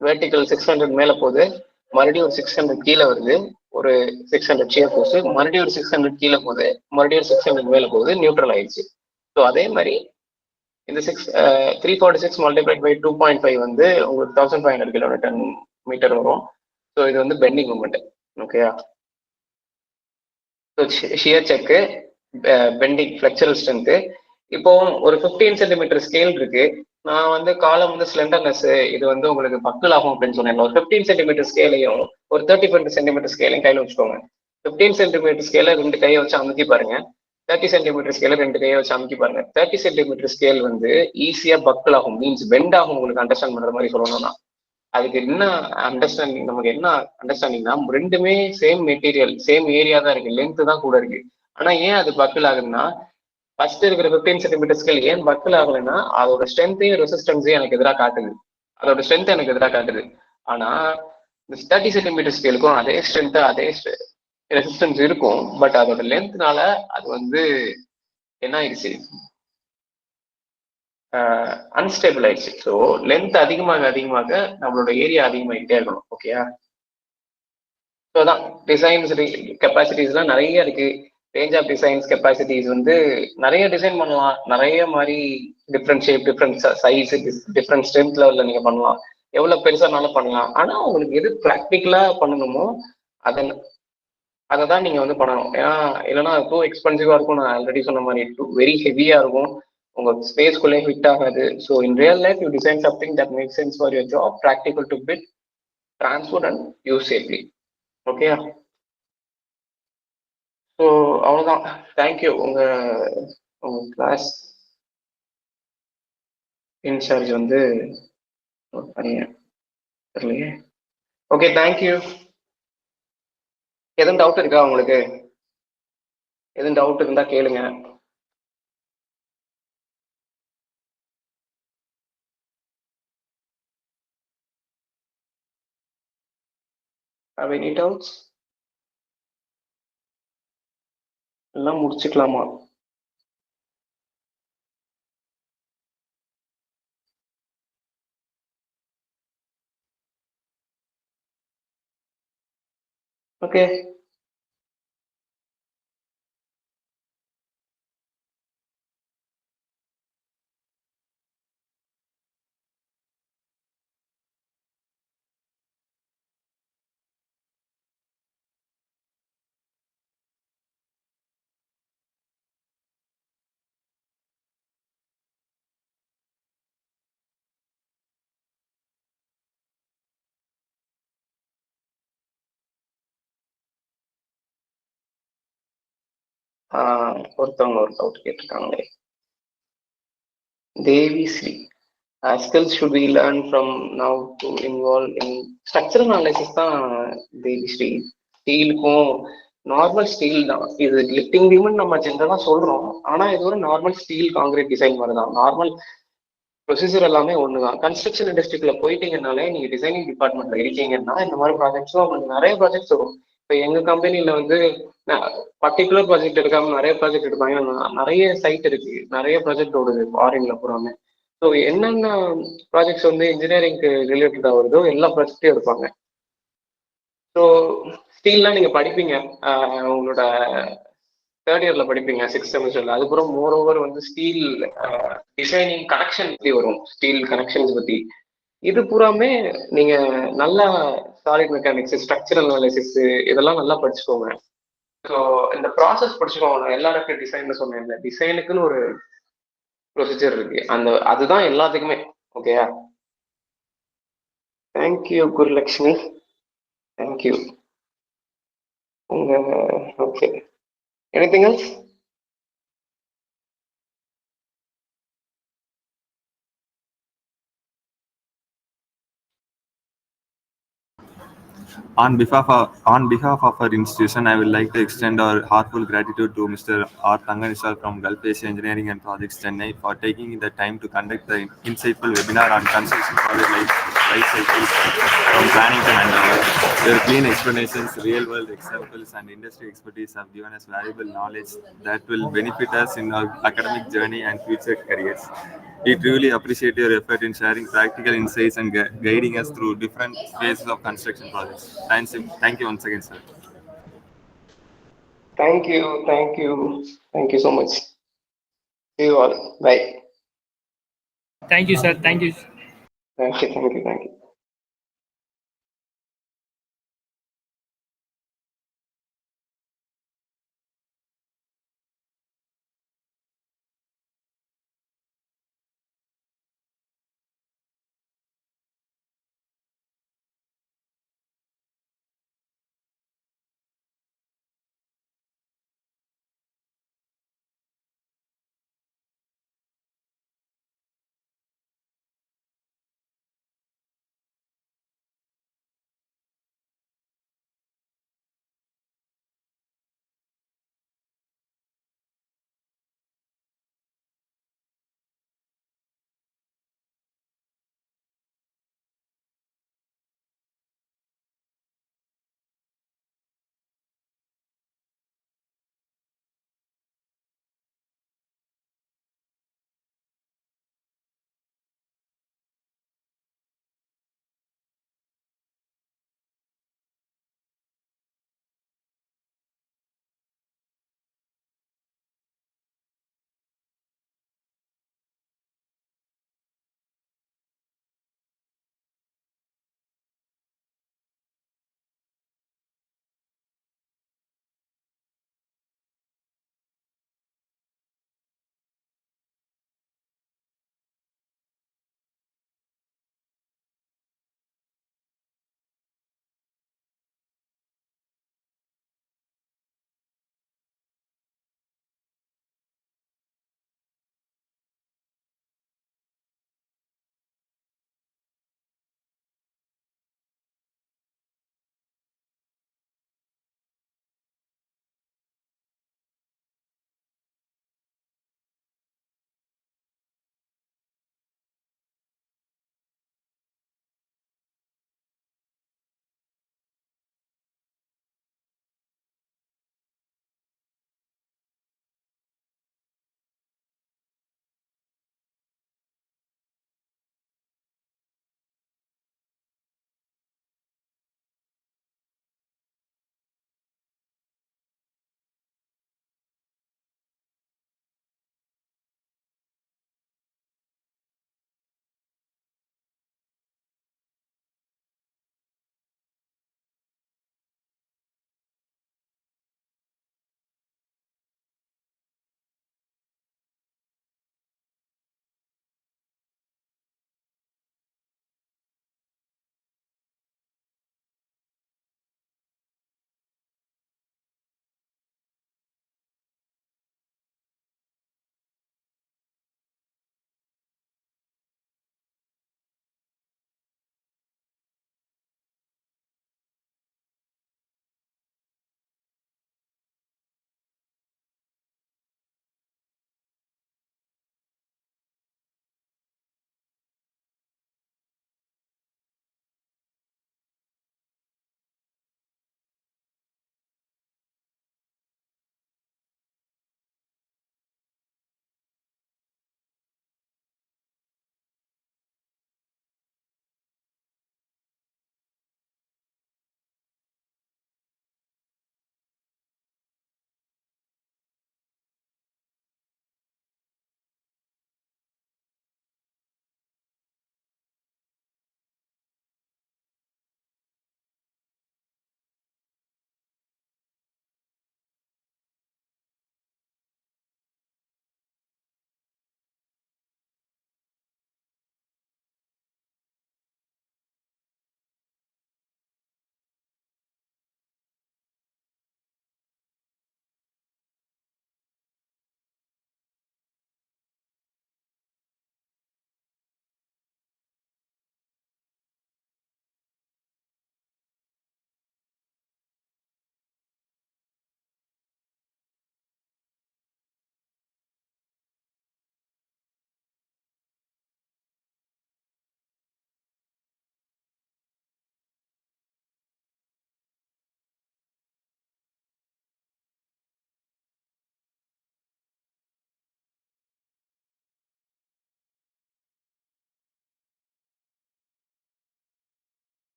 வெர்டிக்கல் 600 மேல போகுது, மறுபடியும் ஒரு 600 கீழே வருது, ஒரு 600 கீழே போகுது, மறுபடியும் ஒரு 600 கீழே போகுது, மறுபடியும் ஒரு 600 மேல போகுது, நியூட்ரல் ஆயிடுச்சு. ஸோ அதே மாதிரி இந்த 346 மல்டிப்ளைட் பை 2.5 வந்து உங்களுக்கு 1500 kN வரும். ஸோ இது வந்து பெண்டிங் மூமெண்ட். ஓகேயா? ஷியர் செக்கு, பெண்டிங், ஃபிளெக்சரல் ஸ்ட்ரென்த். இப்போ ஒரு 15 சென்டிமீட்டர் ஸ்கேல் இருக்கு. நான் வந்து காலம் வந்து ஸ்லெண்டர்னஸ், இது வந்து உங்களுக்கு பக்கல் ஆகும் அப்படின்னு சொன்னேன். ஒரு 15 சென்டிமீட்டர் ஸ்கேலையும் ஒரு 35 சென்டிமீட்டர் ஸ்கேலையும் கையில வச்சுக்கோங்க. 15 சென்டிமீட்டர் ஸ்கேல 2 கையை வச்சு அமுக்கி பாருங்க. 30 சென்டிமீட்டர் ஸ்கேல 2 கையை வச்சு அமுக்கி பாருங்க. 30 சென்டிமீட்டர் ஸ்கேல் வந்து ஈஸியா பக்கல் ஆகும், மீன்ஸ் பெண்ட் ஆகும். உங்களுக்கு அண்டர்ஸ்டாண்ட் பண்ற மாதிரி சொல்லணும்னா அதுக்கு என்ன அண்டர்ஸ்டாண்டிங், நமக்கு என்ன அண்டர்ஸ்டாண்டிங்னா, ரெண்டுமே சேம் மெட்டீரியல், சேம் ஏரியா தான் இருக்கு, லென்த் தான் கூட இருக்கு. ஆனா ஏன் அது பக்கல் ஆகுதுன்னா, ஃபர்ஸ்ட் இருக்கிற 15 சென்டிமீட்டர் ஸ்கேல் ஏன் பக்கல் ஆகலைன்னா அதோட ஸ்ட்ரென்த்தையும் ரெசிஸ்டன்ஸையும் எனக்கு எதிராக காட்டுது, அதோட ஸ்ட்ரென்த் எனக்கு எதிராக காட்டுது. ஆனா இந்த 30 சென்டிமீட்டர் ஸ்கேலுக்கும் அதே ஸ்ட்ரென்த், அதே ரெசிஸ்டன்ஸ் இருக்கும். பட் அதோட லென்த்னால அது வந்து என்ன ஆயிடுச்சு, அன்ஸ்டேபிள் ஆயிடுச்சு. ஸோ லென்த் அதிகமாக நம்மளோட ஏரியா அதிகமாகிட்டே இருக்கணும். ஓகேயா? ஸோ அதான் டிசைன்ஸ், கெப்பாசிட்டிஸ்லாம் நிறைய இருக்கு. ரேஞ்ச் ஆஃப் டிசைன்ஸ், கெப்பாசிட்டிஸ் வந்து நிறைய டிசைன் பண்ணலாம். நிறைய மாதிரி different shape, different size, different strength லெவலில் நீங்கள் பண்ணலாம். எவ்வளோ பெருசானாலும் பண்ணலாம். ஆனால் உங்களுக்கு எது ப்ராக்டிக்கலாக பண்ணணுமோ அதை தான் நீங்கள் வந்து பண்ணணும். ஏன்னா இல்லைன்னா டூ எக்ஸ்பென்சிவாக இருக்கும். நான் ஆல்ரெடி சொன்ன மாதிரி வெரி ஹெவியாக இருக்கும், உங்கள் ஸ்பேஸ்க்குள்ளே ஃபிட் ஆகாது. So in real life you design something that make sense for your job, practical to fit, transport and use safely. Okay. So அவ்வளோதான். தேங்க்யூ. உங்கள் கிளாஸ் இன்சார்ஜ் வந்து ஒரு பையன் தெரியலையே. Okay, thank you. எதுவும் டவுட் இருக்கா உங்களுக்கு? எதுவும் டவுட் இருந்தா கேளுங்க. Have any doubts? எல்லாம் முடிச்சுக்கலாமா? ஓகே, ஒருத்தவங்க ஒரு டவுட் கேட்டிருக்காங்களே. Devi Sri, skills should we learn from now to involve in structural analysis தான் தேவி ஸ்ரீ. ஸ்டீலுக்கும் நார்மல் ஸ்டீல் தான் இது. லிஃப்டிங் பீம்னு நம்ம ஜென்ரலா சொல்றோம், ஆனா இது ஒரு நார்மல் ஸ்டீல் காங்கிரீட் டிசைன் மாதிரி தான். நார்மல் ப்ரொசீஜர் எல்லாமே ஒண்ணுதான். கன்ஸ்ட்ரக்ஷன் இண்டஸ்ட்ரிக்குள்ள போயிட்டீங்கன்னாலே, நீங்க டிசைனிங் டிபார்ட்மெண்ட்ல இருக்கீங்கன்னா இந்த மாதிரி ப்ராஜெக்ட்ஸும் உங்களுக்கு நிறைய ப்ராஜெக்ட்ஸ் வரும். இப்போ எங்க கம்பெனில வந்து பர்டிகுலர் ப்ராஜெக்ட் எடுக்காம நிறைய ப்ராஜெக்ட் எடுப்பாங்க. நிறைய சைட் இருக்கு, நிறைய ப்ராஜெக்ட் ஓடுது ஃபாரின்ல பூராமே. ஸோ என்னென்ன ப்ராஜெக்ட்ஸ் வந்து இன்ஜினியரிங்க்கு ரிலேட்டடா வருதோ எல்லா ப்ராஜெக்டையும் எடுப்பாங்க. ஸோ ஸ்டீல்லாம் நீங்க படிப்பீங்க, உங்களோட தேர்ட் இயர்ல படிப்பீங்க, 6th செமஸ்டர்ல. அதுக்கப்புறம் மோர் ஓவர் வந்து ஸ்டீல் டிசைனிங் கனெக்ஷன் பத்தி வரும், ஸ்டீல் கனெக்ஷன்ஸ் பத்தி. இது பூராமே நீங்க நல்லா சாலிட் மெக்கானிக்ஸ், ஸ்ட்ரக்சரல் அனாலிசிஸ் இதெல்லாம் நல்லா படிச்சுக்கோங்க. ஸோ இந்த ப்ராசஸ் படிச்சுக்கோங்க. எல்லாருக்கும் டிசைன் சொன்னேன், இந்த டிசைனுக்குன்னு ஒரு ப்ரொசீஜர் இருக்கு, அதுதான் எல்லாத்துக்குமே. ஓகேயா? Thank you Gurulakshmi, thank you. Okay, anything else? On behalf of our institution, I would like to extend our heartfelt gratitude to Mr. R. Thanganishal from Gulf Asia Engineering and Projects Chennai for taking the time to conduct the insightful webinar on construction project life cycle from planning to handover. Their clean explanations, real-world examples, and industry expertise have given us valuable knowledge that will benefit us in our academic journey and future careers. We truly appreciate your effort in sharing practical insights and guiding us through different phases of construction projects. Thank you once again, sir. Thank you so much. See you all. Bye. Thank you, sir. Thank you. Thank you.